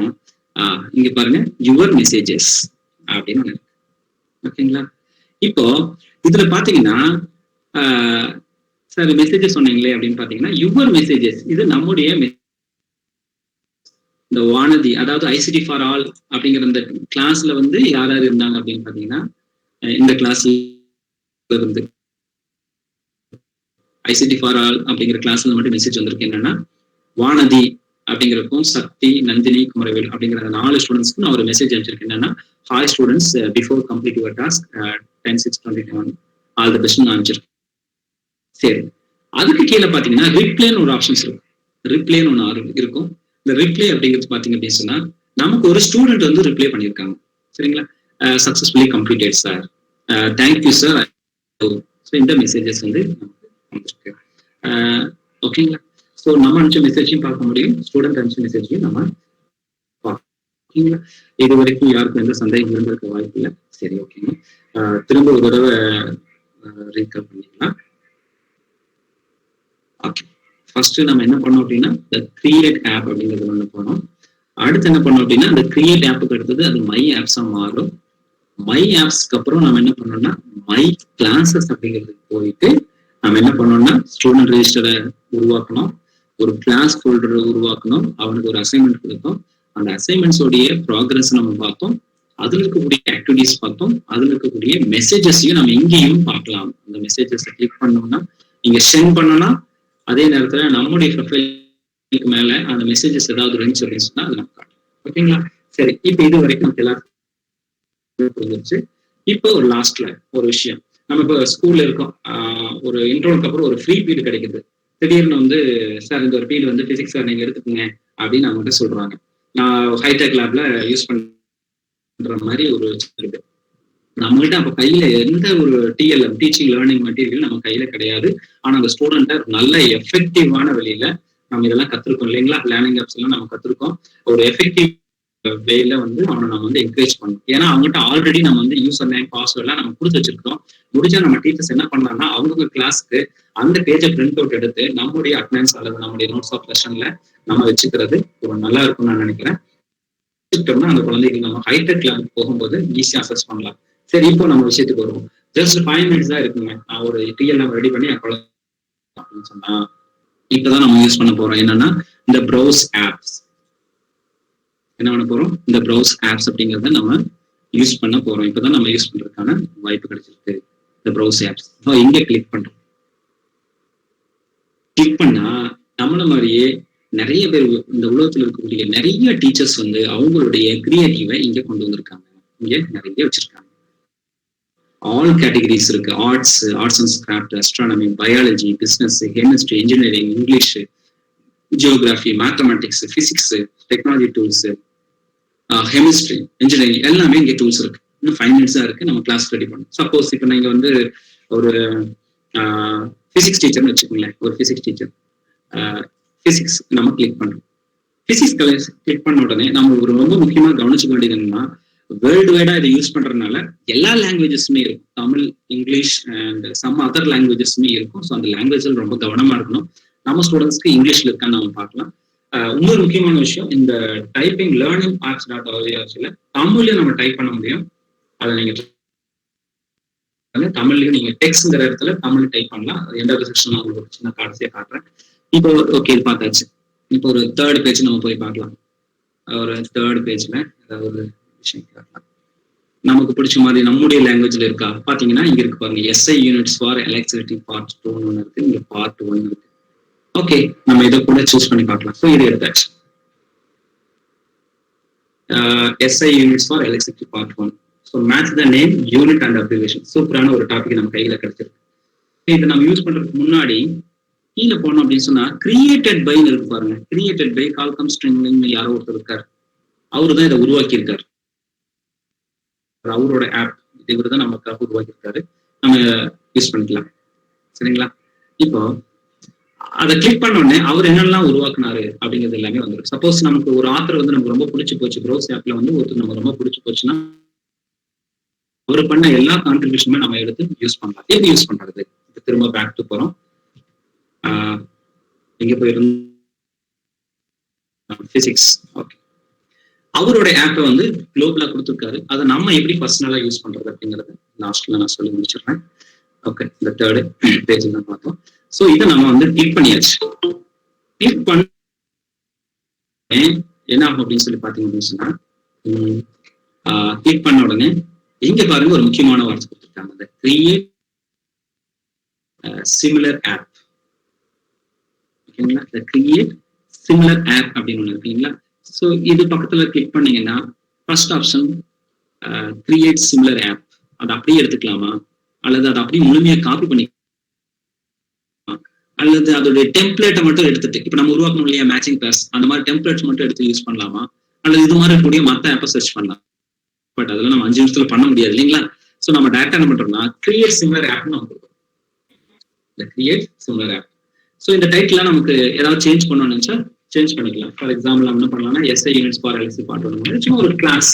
இங்க பாருங்க யுவர் மெசேஜஸ் அப்படின்னு ஒண்ணு இருக்கு. ஓகேங்களா? இப்போ இதுல பாத்தீங்கன்னா சார் மெசேஜஸ் சொன்னீங்களே அப்படின்னு பாத்தீங்கன்னா யுவர் மெசேஜஸ் இது நம்முடைய இந்த வானதி, அதாவது ஐசிடி ஃபார் ஆல் அப்படிங்கிற இந்த கிளாஸ்ல வந்து யார் யார் இருந்தாங்க அப்படின்னு பாத்தீங்கன்னா, இந்த கிளாஸ்ல இருந்து ஐசிடி ஃபார் ஆல் அப்படிங்கிற கிளாஸ்ல மட்டும் மெசேஜ் வந்திருக்கு. என்னன்னா வானதி அப்படிங்கிறக்கும் சக்தி, நந்தினி, குமரவேல் அப்படிங்கிற 4 ஸ்டூடெண்ட்ஸ்க்கு நான் ஒரு மெசேஜ் அனுப்பிச்சிருக்கேன். என்னன்னா, hi students, before complete your task 10/6/2021 all the best நான் அனுப்பிச்சிருக்கேன். சரி, அதுக்கு கீழே பாத்தீங்கன்னா ரிப்ளேன்னு ஒரு ஆப்ஷன்ஸ் இருக்கும். ரிப்ளேன்னு ஒன்று இருக்கும். இந்த ரிப்ளே அப்படிங்கிறது பாத்தீங்க அப்படின்னு சொன்னா நமக்கு ஒரு ஸ்டூடெண்ட் வந்து ரிப்ளை பண்ணியிருக்காங்க. சரிங்களா? Successfully completed sir, thank you sir. இந்த மெசேஜஸ் வந்து நமக்கு வந்திருக்கு. ஓகேங்களா? ஸோ நம்ம அனுப்பிச்ச மெசேஜையும் பார்க்க முடியும், ஸ்டூடெண்ட் அனுப்பிச்ச மெசேஜையும் நம்ம பார்க்கீங்களா? இது வரைக்கும் யாருக்கும் எந்த சந்தேகம் இருந்திருக்க வாய்ப்பு இல்லை. சரி, ஓகேங்க. திரும்ப ஒரு தடவை ரீகல் பண்ணிக்கலாம். ஓகே, ஃபர்ஸ்ட் நம்ம என்ன பண்ணோம் அப்படின்னா இந்த கிரியேட் ஆப் அப்படிங்கிறது ஒன்று போனோம். அடுத்து என்ன பண்ணோம் அப்படின்னா இந்த கிரியேட் ஆப்புக்கு அடுத்தது அது மை ஆப்ஸா மாறும். மை ஆப்ஸ்க்கு அப்புறம் நம்ம என்ன பண்ணோம்னா மை கிளாஸஸ் அப்படிங்கிறதுக்கு போயிட்டு நம்ம என்ன பண்ணோம்னா ஸ்டூடெண்ட் ரெஜிஸ்டரை உருவாக்கணும், ஒரு கிளாஸ் ஃபோல்டரை உருவாக்கணும், அவனுக்கு ஒரு அசைன்மெண்ட் கொடுத்தோம். அந்த அசைன்மெண்ட்ஸோடைய ப்ராக்ரஸ் நம்ம பார்த்தோம், அதுல இருக்கக்கூடிய ஆக்டிவிட்டிஸ் பார்த்தோம், அதுல இருக்கக்கூடிய மெசேஜஸையும் நம்ம இங்கேயும் பார்க்கலாம். அந்த மெசேஜஸை கிளிக் பண்ணோம்னா இங்க சென்ட் பண்ணோம்னா அதே நேரத்துல நம்முடைய ப்ரொஃபைலுக்கு மேல அந்த மெசேஜஸ் ஏதாவது இருந்துச்சு அப்படின்னு சொன்னா அது நம்ம காட்டும். ஓகேங்களா? சரி, இப்போ இது வரைக்கும் நமக்கு எல்லாரும் புரிஞ்சிருச்சு. இப்போ ஒரு லாஸ்ட்ல ஒரு விஷயம், நம்ம இப்போ ஸ்கூல்ல இருக்கோம், ஒரு இன்ட்ரோலுக்கு அப்புறம் ஒரு ஃப்ரீ பீரியட் கிடைக்குது. திடீர்னு வந்து சார் இந்த ஒரு பீரியட் வந்து பிசிக்ஸ் சார் நீங்க எடுத்துக்கோங்க அப்படின்னு அவங்ககிட்ட சொல்றாங்க. நான் ஹைடெக் லேப்ல யூஸ் பண்ற மாதிரி ஒரு இருக்கு நம்மகிட்ட. அப்ப கையில எந்த ஒரு டிஎல்எம் டீச்சிங் லேர்னிங் மெட்டீரியல் நம்ம கையில கிடையாது. ஆனா அந்த ஸ்டூடெண்ட்டை நல்ல எஃபெக்டிவான வழியில நம்ம இதெல்லாம் கத்துருக்கோம் இல்லைங்களா? லேர்னிங் ஆப்ஸ் எல்லாம் நம்ம கத்துருக்கோம். ஒரு எஃபெக்டிவ் வேல வந்து அவனை நம்ம வந்து என்கரேஜ் பண்ணணும். ஏன்னா அவங்ககிட்ட ஆல்ரெடி நம்ம வந்து யூசர் நேம் பாஸ்வேர்ட் எல்லாம் நம்ம கொடுத்து வச்சிருக்கோம். முடிஞ்சா நம்ம டீச்சர்ஸ் என்ன பண்ணலாம்னா அவங்க கிளாஸ்க்கு அந்த பேஜை பிரிண்ட் அவுட் எடுத்து நம்முடைய அட்டெண்டன்ஸ் அல்லது நம்முடைய நோட்ஸ் ஆஃப் லெசன்ல நம்ம வச்சுக்கிறது ஒரு நல்லா இருக்கும்னு நான் நினைக்கிறேன். அந்த குழந்தைகள் நம்ம ஹைடெக் லேப் போகும்போது ஈஸியா அசஸ் பண்ணலாம். சரி, இப்போ நம்ம விஷயத்துக்கு வருவோம். ஜஸ்ட் 5 minutes தான் இருக்குங்க. நான் ஒரு டிஎல் நம்ம ரெடி பண்ணி என் குழந்தை அப்படின்னு சொன்னா இப்பதான் நம்ம யூஸ் பண்ண போறோம். என்னன்னா இந்த ப்ரௌஸ் ஆப்ஸ் என்ன பண்ண போறோம், இந்த ப்ரௌஸ் ஆப்ஸ் அப்படிங்கறத நம்ம யூஸ் பண்ண போறோம். இப்பதான் நம்ம யூஸ் பண்றதுக்கான வாய்ப்பு கிடைச்சிருக்கு. இந்த ப்ரௌஸ் ஆப்ஸ் எங்க கிளிக் பண்றோம். கிளிக் பண்ணா நம்மள மாதிரியே நிறைய பேர் இந்த உலகத்துல இருக்கக்கூடிய நிறைய டீச்சர்ஸ் வந்து அவங்களுடைய கிரியேட்டிவை இங்க கொண்டு வந்திருக்காங்க. இங்க நிறைய வச்சிருக்காங்க. ஆல் கேட்டகரிஸ் இருக்கு. Arts and craft, astronomy, biology, business, chemistry, engineering, English, geography, mathematics, physics, technology tools, chemistry, engineering எல்லாமே இங்க டூல்ஸ் இருக்கு. இன்னும் 5 minutes தான் இருக்கு நம்ம கிளாஸ் ரெடி பண்ணணும். சப்போஸ் இப்போ நீங்க வந்து ஒரு பிசிக்ஸ் டீச்சர்னு வச்சுக்கோங்களேன். ஒரு பிசிக்ஸ் டீச்சர் பிசிக்ஸ் நம்ம கிளிக் பண்றோம். பிசிக்ஸ் கிளிக் பண்ண உடனே நம்ம ஒரு ரொம்ப முக்கியமா கவனிச்சுக்க வேண்டியது என்னன்னா, வேர்ல்டு வைடா இதை யூஸ் பண்றதுனால எல்லா லாங்குவேஜஸுமே இருக்கும். Tamil, English and some other லாங்குவேஜஸுமே இருக்கும். ஸோ அந்த லாங்குவேஜில் ரொம்ப கவனமா இருக்கணும். நம்ம ஸ்டூடெண்ட்ஸ்க்கு இங்கிலீஷ்ல இருக்கான்னு நம்ம பார்க்கலாம். இன்னொரு முக்கியமான விஷயம், இந்த டைப்பிங் லேர்னிங் apps.org தமிழ்ல நம்ம டைப் பண்ண முடியும். அதை நீங்க தமிழ்லயும் நீங்க டெக்ஸ்ட்ங்கிற இடத்துல தமிழ் டைப் பண்ணலாம். அது எந்த செக்ஷன் நான் உங்களுக்கு ஒரு சின்ன கடைசியா காட்டுறேன். இப்போ ஓகே பார்த்தாச்சு. இப்போ ஒரு 3rd பேஜ் நம்ம போய் பார்க்கலாம். ஒரு 3rd பேஜ்ல ஏதாவது ஒரு விஷயம் காட்டலாம். நமக்கு பிடிச்ச மாதிரி நம்முடைய லாங்குவேஜ்ல இருக்கா பாத்தீங்கன்னா இங்க இருக்கு பாருங்க. SI units for electricity part 2 இருக்கு. இங்க பார்ட் 1 இருக்கு. ஓகே, நம்ம இதை கூட சூஸ் பண்ணி பார்க்கலாம். ஸோ இது எடுத்தாச்சு. SI units for electricity part 1. So match the name, unit and application. சூப்பரான ஒரு டாபிக் நம்ம கையில கிடைச்சிருக்கு. இதை நம்ம யூஸ் பண்றதுக்கு முன்னாடி கீழே போனோம் அப்படின்னு சொன்னா கிரியேட்டட் பைன்னு இருக்கு பாருங்க. கிரியேட்டட் பை கால்கம் ஸ்ட்ரிங்லிங்னு யாரோ ஒருத்தர் இருக்காரு. அவரு தான் இதை உருவாக்கி இருக்காரு. அவரோட ஆப் இவர் தான் நமக்காக உருவாக்கியிருக்காரு. நம்ம யூஸ் பண்ணிக்கலாம். சரிங்களா? இப்போ அதை கிளிக் பண்ண உடனே அவர் என்னெல்லாம் உருவாக்குனாரு அப்படிங்கிறது எல்லாமே வந்துடும். சப்போஸ் நமக்கு ஒரு ஆத்தர் வந்து நமக்கு ரொம்ப பிடிச்சி போச்சு, ப்ரௌஸ் ஆப்ல வந்து ஒருத்தர் நமக்கு ரொம்ப பிடிச்சி போச்சுன்னா அவர் பண்ண எல்லா கான்ட்ரிபியூஷனுமே நம்ம எடுத்து யூஸ் பண்ணலாம். எப்படி யூஸ் பண்றது? இப்போ திரும்ப பேக் டு போறோம். எங்க போயிருந்தோம்? பிசிக்ஸ். ஓகே, அவரோட ஆப்பை வந்து குளோபலா கொடுத்துருக்காரு. அதை நம்ம எப்படி பர்சனலா யூஸ் பண்றது அப்படிங்கறத லாஸ்ட்ல நான் சொல்லி முடிச்சிடுறேன். ஓகே, இந்த 3rd பேஜ் தான் பார்த்தோம். ஸோ இதை நம்ம வந்து கிளிக் பண்ணியாச்சு. கிளிக் பண்ண என்ன ஆகும் அப்படின்னு சொல்லி பாத்தீங்க அப்படின்னு சொன்னா, கிளிக் பண்ண உடனே இங்க பாருங்க ஒரு முக்கியமான வார்த்தை கொடுத்துருக்காங்க. அந்த கிரியேட் சிமிலர் ஆப். ஓகேங்களா? இந்த கிரியேட் சிமிலர் ஆப் அப்படின்னு ஒண்ணு இருக்குங்களா? ஸோ இது பக்கத்துல கிளிக் பண்ணீங்கன்னா first option create similar app. அதை அப்படியே எடுத்துக்கலாமா, அல்லது அதை அப்படியே முழுமையா காப்பி பண்ணி, அல்லது அதோடைய டெம்ப்ளேட்டை மட்டும் எடுத்துட்டு, இப்ப நம்ம உருவாக்கணும் இல்லையா மேட்சிங் பேர்ஸ், அந்த மாதிரி டெம்ப்ளேட்ஸ் மட்டும் எடுத்து யூஸ் பண்ணலாமா, அல்லது இது மாதிரி இருக்கக்கூடிய மற்ற ஆப்பை சர்ச் பண்ணலாம். பட் அதெல்லாம் நம்ம 5 நிமிஷத்துல பண்ண முடியாது இல்லைங்களா? ஸோ நம்ம டேரக்டா என்ன பண்றோம்னா கிரியேட் சிமிலர் ஆப்னு நம்ம கொடுக்குறோம். இந்த கிரியேட் சிமிலர் ஆப். ஸோ இந்த டைட்டில் நமக்கு ஏதாவது சேஞ்ச் பண்ணணும்னு நினைச்சா சேஞ்ச் பண்ணிக்கலாம். ஃபார் எக்ஸாம்பிள் நம்ம என்ன பண்ணலாம்னா SI units for electricity part 1 சும்மா ஒரு கிளாஸ்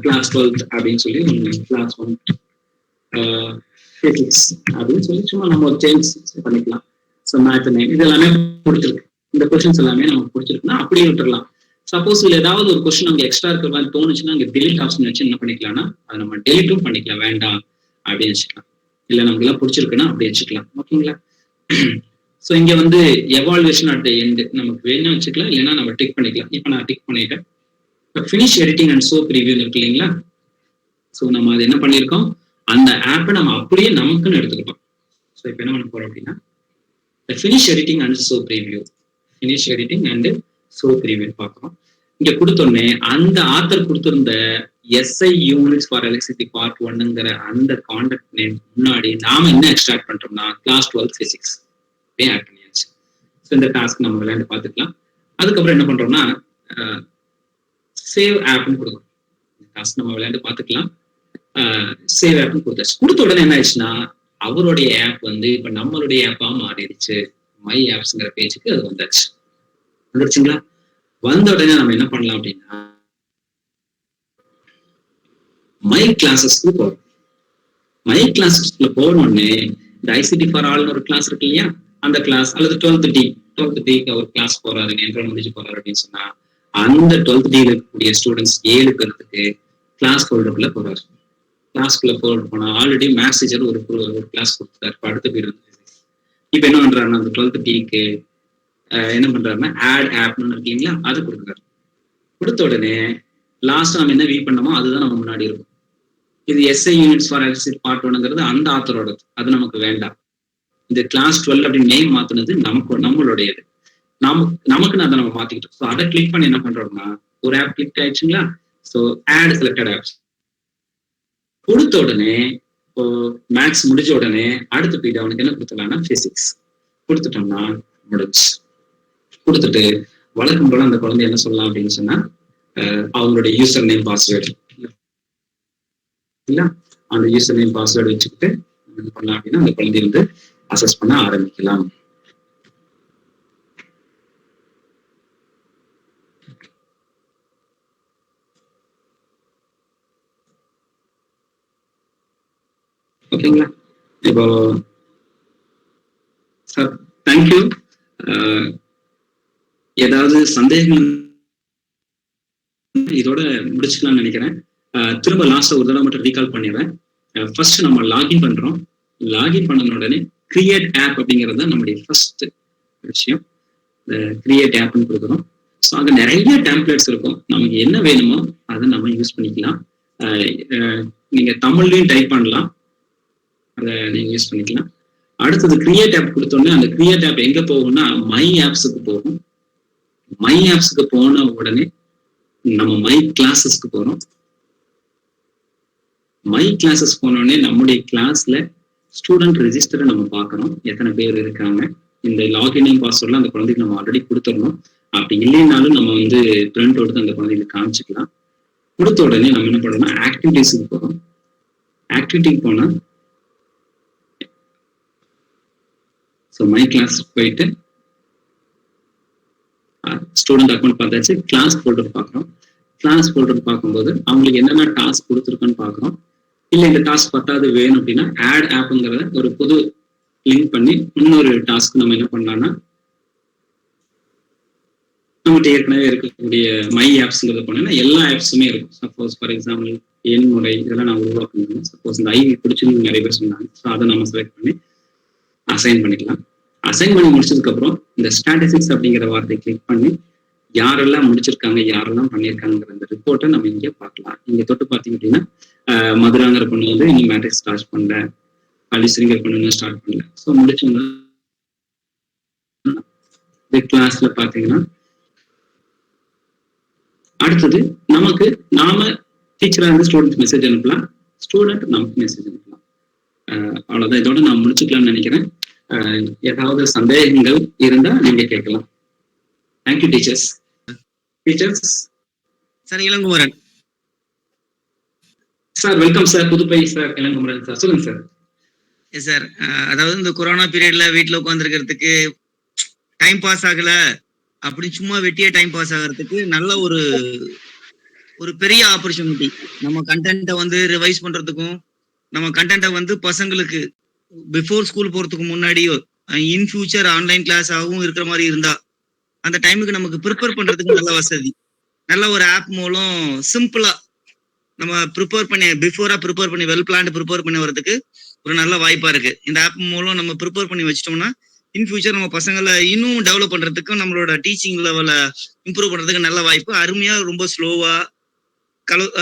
12th அப்படின்னு சொல்லி கிளாஸ் 1 பிசிக்ஸ் அப்படின்னு சொல்லி சும்மா நம்ம ஒரு சேஞ்ச் பண்ணிக்கலாம். ஸோ மேத் நேம் இது எல்லாமே பிடிச்சிருக்கு. இந்த கொஸ்டின்ஸ் எல்லாமே நமக்கு பிடிச்சிருக்குன்னா அப்படியே விட்டுடலாம். சப்போஸ் இதுல ஏதாவது ஒரு கொஸ்டின் நமக்கு எக்ஸ்ட்ரா இருக்கிற மாதிரி தோணுச்சுன்னா அங்கே டெலிட் ஆப்ஷன் வச்சு என்ன பண்ணிக்கலாம்னா அதை நம்ம டெலிட்டும் பண்ணிக்கலாம், வேண்டாம் அப்படின்னு வச்சுக்கலாம். இல்லை நமக்கு எல்லாம் பிடிச்சிருக்குன்னா அப்படி வச்சுக்கலாம். ஓகேங்களா? ஸோ இங்க வந்து எவால்வேஷன் அட் த எண்ட் நமக்கு வேணும் வச்சுக்கலாம், இல்லைன்னா நம்ம டிக் பண்ணிக்கலாம். இப்போ நான் டிக் பண்ணிட்டேன். Finish editing and show review இருக்கு இல்லைங்களா? ஸோ நம்ம அது என்ன பண்ணியிருக்கோம், அந்த ஆப்பை நம்ம அப்படியே நமக்குன்னு எடுத்துக்கிட்டோம். ஸோ இப்போ என்ன பண்ண போறோம் அப்படின்னா finish editing and show preview, finish editing and show preview பார்க்குறோம். இங்க கொடுத்தோடனே அந்த ஆத்தர் கொடுத்திருந்த SI units for electricity part 1ங்கிற அந்த கான்டாக்ட் நேம் முன்னாடி நாம என்ன எக்ஸ்ட்ராக்ட் பண்றோம்னா கிளாஸ் 12 பிசிக்ஸ் ஆட் பண்ணியாச்சு. ஸோ இந்த டாஸ்க் நம்ம விளையாண்டு பார்த்துக்கலாம். அதுக்கப்புறம் என்ன பண்றோம்னா சேவ் ஆப்னு கொடுக்குறோம். இந்த டாஸ்க் நம்ம விளையாண்டு பார்த்துக்கலாம். சேவ் ஆப்னு கொடுத்தாச்சு. கொடுத்த உடனே என்ன ஆயிடுச்சுன்னா அவருடைய ஆப் வந்து இப்ப நம்மளுடைய ஆப்பா மாறிடுச்சு. மை ஆப்ஸ்ங்கிற பேஜுக்கு அது வந்துருச்சுங்களா? வந்த உடனே நம்ம என்ன பண்ணலாம் அப்படின்னா, இந்த டாஸ்க் நம்ம விளையாண்டு பார்த்துக்கலாம். சேவ் ஆப்னு கொடுத்தாச்சு. கொடுத்த உடனே என்ன ஆயிடுச்சுன்னா அவருடைய ஆப் வந்து இப்ப நம்மளுடைய ஆப்பா மாறிடுச்சு. மை ஆப்ஸ்ங்கிற பேஜுக்கு அது வந்துருச்சு. வந்த உடனே நம்ம என்ன பண்ணலாம் அப்படின்னா, இந்த டாஸ்க் நம்ம விளையாண்டு பார்த்துக்கலாம். சேவ் ஆப்னு கொடுத்தாச்சு. கொடுத்த உடனே நம்ம என்ன பண்ணலாம் அப்படின்னா மை கிளாஸஸ்க்கு போறோம். மை கிளாஸஸ்ல போன உடனே இந்த ஐசிடி ஃபார் ஆல்னு ஒரு கிளாஸ் இருக்கு இல்லையா, அந்த கிளாஸ் அல்லது 12th டிக்கு ஒரு கிளாஸ் போறாரு, என்ட்ரல் முடிச்சு போறாரு அப்படின்னு சொன்னா அந்த 12th டி இருக்கக்கூடிய ஸ்டூடெண்ட்ஸ் 7 பேருக்கு கிளாஸ் ஹோல்டர்ல போறாரு. கிளாஸ்க்குள்ள போனா ஆல்ரெடி மேத்ஸ் டீச்சர் ஒரு கிளாஸ் கொடுத்துட்டாரு. இப்போ அடுத்த பீரியட் இப்ப என்ன பண்றாருன்னா அந்த 12th டிக்கு என்ன பண்றாருன்னா ஆட் ஆப்னு இருக்கு இல்லைங்களா, அது கொடுக்குறாரு. கொடுத்த உடனே லாஸ்ட் நம்ம என்ன வீ பண்ணோமோ அதுதான் நம்ம முன்னாடி இருக்கும். இது SI units for exit part 1ங்கிறது அந்த ஆத்தரோட, அது நமக்கு வேண்டாம். இந்த கிளாஸ் 12 அப்படின்னு நேம் மாத்தினது நம்மளுடையது, நமக்குன்னு அதை நம்ம மாத்திக்கிட்டோம். ஸோ அதை கிளிக் பண்ணி என்ன பண்றோம்னா ஒரு ஆப் கிளிக் ஆயிடுச்சுங்களா, ஸோ ஆட் செலக்டட் ஆப்ஸ் கொடுத்த உடனே இப்போ மேத்ஸ் முடிச்ச உடனே அடுத்த பீரியட் அவனுக்கு என்ன கொடுத்துடலாம்னா பிசிக்ஸ் கொடுத்துட்டோம்னா முடிச்சு. கொடுத்துட்டு வழக்கம் போல அந்த குழந்தை என்ன சொல்லலாம் அப்படின்னு சொன்னா அவங்களுடைய யூசர் நேம் பாஸ்வேர்டு இல்ல, அந்த யூசர் நேம் பாஸ்வேர்டு வச்சுக்கிட்டு என்ன பண்ணலாம் அப்படின்னா அந்த குழந்தைய வந்து அசஸ் பண்ண ஆரம்பிக்கலாம். ஓகேங்களா? இப்போ சார் தேங்க்யூ. ஏதாவது சந்தேகம் இதோட முடிச்சுக்கலாம்னு நினைக்கிறேன். திரும்ப லாஸ்டா ஒரு தடவை மட்டும் ரீகால் பண்ணிடுறேன். ஃபர்ஸ்ட் நம்ம லாகின் பண்றோம். லாகின் பண்ண உடனே கிரியேட் ஆப் அப்படிங்கிறது தான் நம்முடைய ஃபர்ஸ்ட் விஷயம். கிரியேட் ஆப்னு கொடுக்குறோம். ஸோ அங்கே நிறைய டெம்ப்ளேட்ஸ் இருக்கும், நமக்கு என்ன வேணுமோ அதை நம்ம யூஸ் பண்ணிக்கலாம். நீங்க தமிழ்லையும் டைப் பண்ணலாம், அதை நீங்க யூஸ் பண்ணிக்கலாம். அடுத்தது கிரியேட் ஆப் கொடுத்தோடனே அந்த கிரியேட் ஆப் எங்க போகும்னா மை ஆப்ஸுக்கு போகும். மை ஆப்ஸுக்கு போன உடனே நம்ம மை கிளாஸஸ்க்கு போறோம். மை கிளாஸஸ் போனோடனே நம்முடைய கிளாஸ்ல ஸ்டூடெண்ட் ரெஜிஸ்டரை நம்ம பார்க்கறோம், எத்தனை பேர் இருக்காங்க. இந்த லாகின் பாஸ்வேர்ட்லாம் அந்த குழந்தைக்கு நம்ம ஆல்ரெடி கொடுத்துடணும். அப்படி இல்லைனாலும் நம்ம வந்து பிரிண்ட் எடுத்து அந்த குழந்தைகளுக்கு காமிச்சிக்கலாம். கொடுத்த உடனே நம்ம என்ன பண்ணோம்னா ஆக்டிவிட்டிஸுக்கு போறோம். ஆக்டிவிட்டிக்கு போனா ஸோ மை கிளாஸ் போயிட்டு ஸ்டூடெண்ட் அக்கௌண்ட் பார்த்தாச்சு, கிளாஸ் ஃபோல்டர் பார்க்குறோம். கிளாஸ் ஃபோல்டர் பார்க்கும்போது அவங்களுக்கு என்னென்ன டாஸ்க் கொடுத்துருக்கோன்னு பார்க்குறோம். இல்லை இந்த டாஸ்க் பத்தாவது வேணும் அப்படின்னா ஆட் ஆப்புங்கிறத ஒரு புது லிங்க் பண்ணி இன்னொரு டாஸ்க் நம்ம என்ன பண்ணலாம்னா நம்மகிட்ட ஏற்கனவே இருக்கக்கூடிய மை ஆப்ஸ்ங்கிறத போனோம்னா எல்லா ஆப்ஸுமே இருக்கும். சப்போஸ் ஃபார் எக்ஸாம்பிள் எண் முறை இதெல்லாம் நான் உருவாக்கணும். சப்போஸ் இந்த ஐவி பிடிச்சுன்னு நிறைய பேர் சொன்னாங்க. ஸோ அதை நம்ம செலக்ட் பண்ணி அசைன் பண்ணிக்கலாம். அசைன் பண்ணி முடிச்சதுக்கு அப்புறம் இந்த ஸ்டாட்டிஸ்டிக்ஸ் அப்படிங்கிற வார்த்தையை கிளிக் பண்ணி யாரெல்லாம் முடிச்சிருக்காங்க யாரெல்லாம் பண்ணியிருக்காங்கிற அந்த ரிப்போர்ட்டை நம்ம இங்கே பார்க்கலாம். இங்க தொட்டு பார்த்தீங்க அப்படின்னா மதுராங்கிற பொண்ணு வந்து இன்னும் மேட்ரிக்ஸ் ஸ்டார்ட் பண்ணல, அலிஸ்ரீங்கிற பொண்ணு ஸ்டார்ட் பண்ணல. ஸோ முடிச்சவங்க இந்த கிளாஸ்ல பார்த்தீங்கன்னா அடுத்தது நமக்கு நாம டீச்சரா இருந்து ஸ்டூடெண்ட் மெசேஜ் அனுப்பலாம், ஸ்டூடெண்ட் நமக்கு மெசேஜ் அனுப்பலாம். அவ்வளவுதான், இதோட நான் முடிச்சுக்கலாம்னு நினைக்கிறேன். ஏதாவது சந்தேகங்கள் இருந்தா நீங்க கேட்கலாம். Thank you teachers. Teachers sir Ilangumaran sir, welcome sir. Puduppai sir, Ilangumaran sir, சொல்லுங்க சார். சார் அதாவது இந்த கொரோனா பீரியட்ல வீட்டுல உட்காந்துருக்கிறதுக்கு டைம் பாஸ் ஆகல, அப்படி சும்மா வெட்டியா டைம் பாஸ் ஆகிறதுக்கு நல்ல ஒரு பெரிய ஆப்பர்ச்சுனிட்டி. நம்ம கண்டென்ட்டை வந்து ரிவைஸ் பண்றதுக்கும் நம்ம கண்டென்ட்டை வந்து பசங்களுக்கு பிஃபோர் ஸ்கூல் போறதுக்கு முன்னாடியோ இன் ஃபியூச்சர் ஆன்லைன் கிளாஸ் ஆகவும் இருக்கிற மாதிரி இருந்தா அந்த டைமுக்கு நமக்கு ப்ரிப்பேர் பண்றதுக்கு நல்ல வசதி. நல்ல ஒரு ஆப் மூலம் சிம்பிளா நம்ம ப்ரிப்பேர் பண்ணி வெல் பிளான்டு ப்ரிப்பேர் பண்ணி வரதுக்கு ஒரு நல்ல வாய்ப்பா இருக்கு. இந்த ஆப் மூலம் நம்ம ப்ரிப்பேர் பண்ணி வச்சிட்டோம்னா இன் ஃபியூச்சர் நம்ம பசங்களை இன்னும் டெவலப் பண்றதுக்கும் நம்மளோட டீச்சிங் லெவலை இம்ப்ரூவ் பண்றதுக்கு நல்ல வாய்ப்பு. அருமையா, ரொம்ப ஸ்லோவா,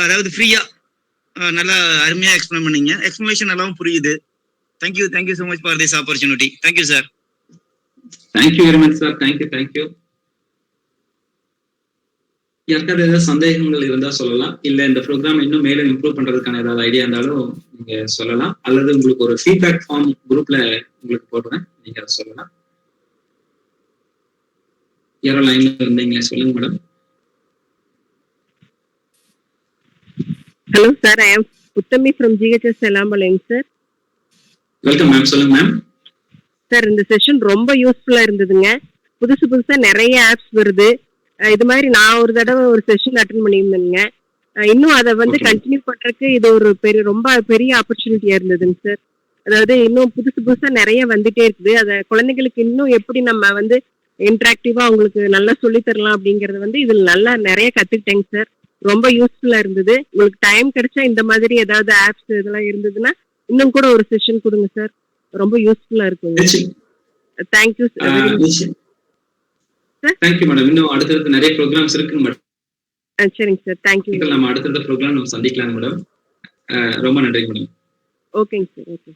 அதாவது ஃப்ரீயா நல்லா அருமையா எக்ஸ்பிளைன் பண்ணீங்க. எக்ஸ்பிளனேஷன் எல்லாம் புரியுது. Thank you so much for this opportunity. Thank you sir. Thank you very much sir. Thank you. யாருக்காவது ஏதாவது சந்தேகங்கள் இருந்தா சொல்லலாம். இல்ல இந்த ப்ரோக்ராம் இன்னும் மேலும் இம்ப்ரூவ் பண்றதுக்கான ஏதாவது ஐடியா இருந்தாலும் நீங்க சொல்லலாம். அல்லது உங்களுக்கு ஒரு ஃபீட்பேக் ஃபார்ம் குரூப்ல உங்களுக்கு போடுறேன், நீங்க அதை சொல்லலாம். யாரோ லைன்ல இருந்தீங்க, சொல்லுங்க madam. Hello sir, I am Uttami from GHS Selambalayam sir. Welcome ma'am, சொல்லுங்க மேம். சார், இந்த செஷன் ரொம்ப யூஸ்ஃபுல்லா இருந்ததுங்க. புதுசா நிறைய ஆப்ஸ் வருது. இது மாதிரி நான் ஒரு தடவை ஒரு செஷன் அட்டென்ட் பண்ணியிருந்தேங்க. இன்னும் அதை வந்து Okay. கண்டினியூ பண்றதுக்கு இது ஒரு ரொம்ப பெரிய ஆப்பர்ச்சுனிட்டியா இருந்ததுங்க சார். அதாவது இன்னும் புதுசு புதுசா நிறைய வந்துட்டே இருக்குது. அத குழந்தைகளுக்கு இன்னும் எப்படி நம்ம வந்து இன்டராக்டிவா அவங்களுக்கு நல்லா சொல்லி தரலாம் அப்படிங்கறது வந்து இதுல நல்லா நிறைய கத்துக்கிட்டேங்க சார். ரொம்ப யூஸ்ஃபுல்லா இருந்தது. உங்களுக்கு டைம் கிடைச்சா இந்த மாதிரி ஏதாவது ஆப்ஸ் இதெல்லாம் இருந்ததுன்னா இன்னும் கூட ஒரு செஷன் கொடுங்க சார். ரொம்ப யூஸ்ஃபுல்லா இருக்குங்க. Thank you sir. Thank you madam. இன்னும் அடுத்தடுத்து நிறைய ப்ரோக்ராம்ஸ் இருக்கு மேடம். சரிங்க சார். தேங்க்யூ. நம்ம அடுத்தடுத்த ப்ரோக்ராம் நம்ம சந்திக்கலாம் மேடம். ரொம்ப நன்றி மேடம். ஓகேங்க சார். ஓகே.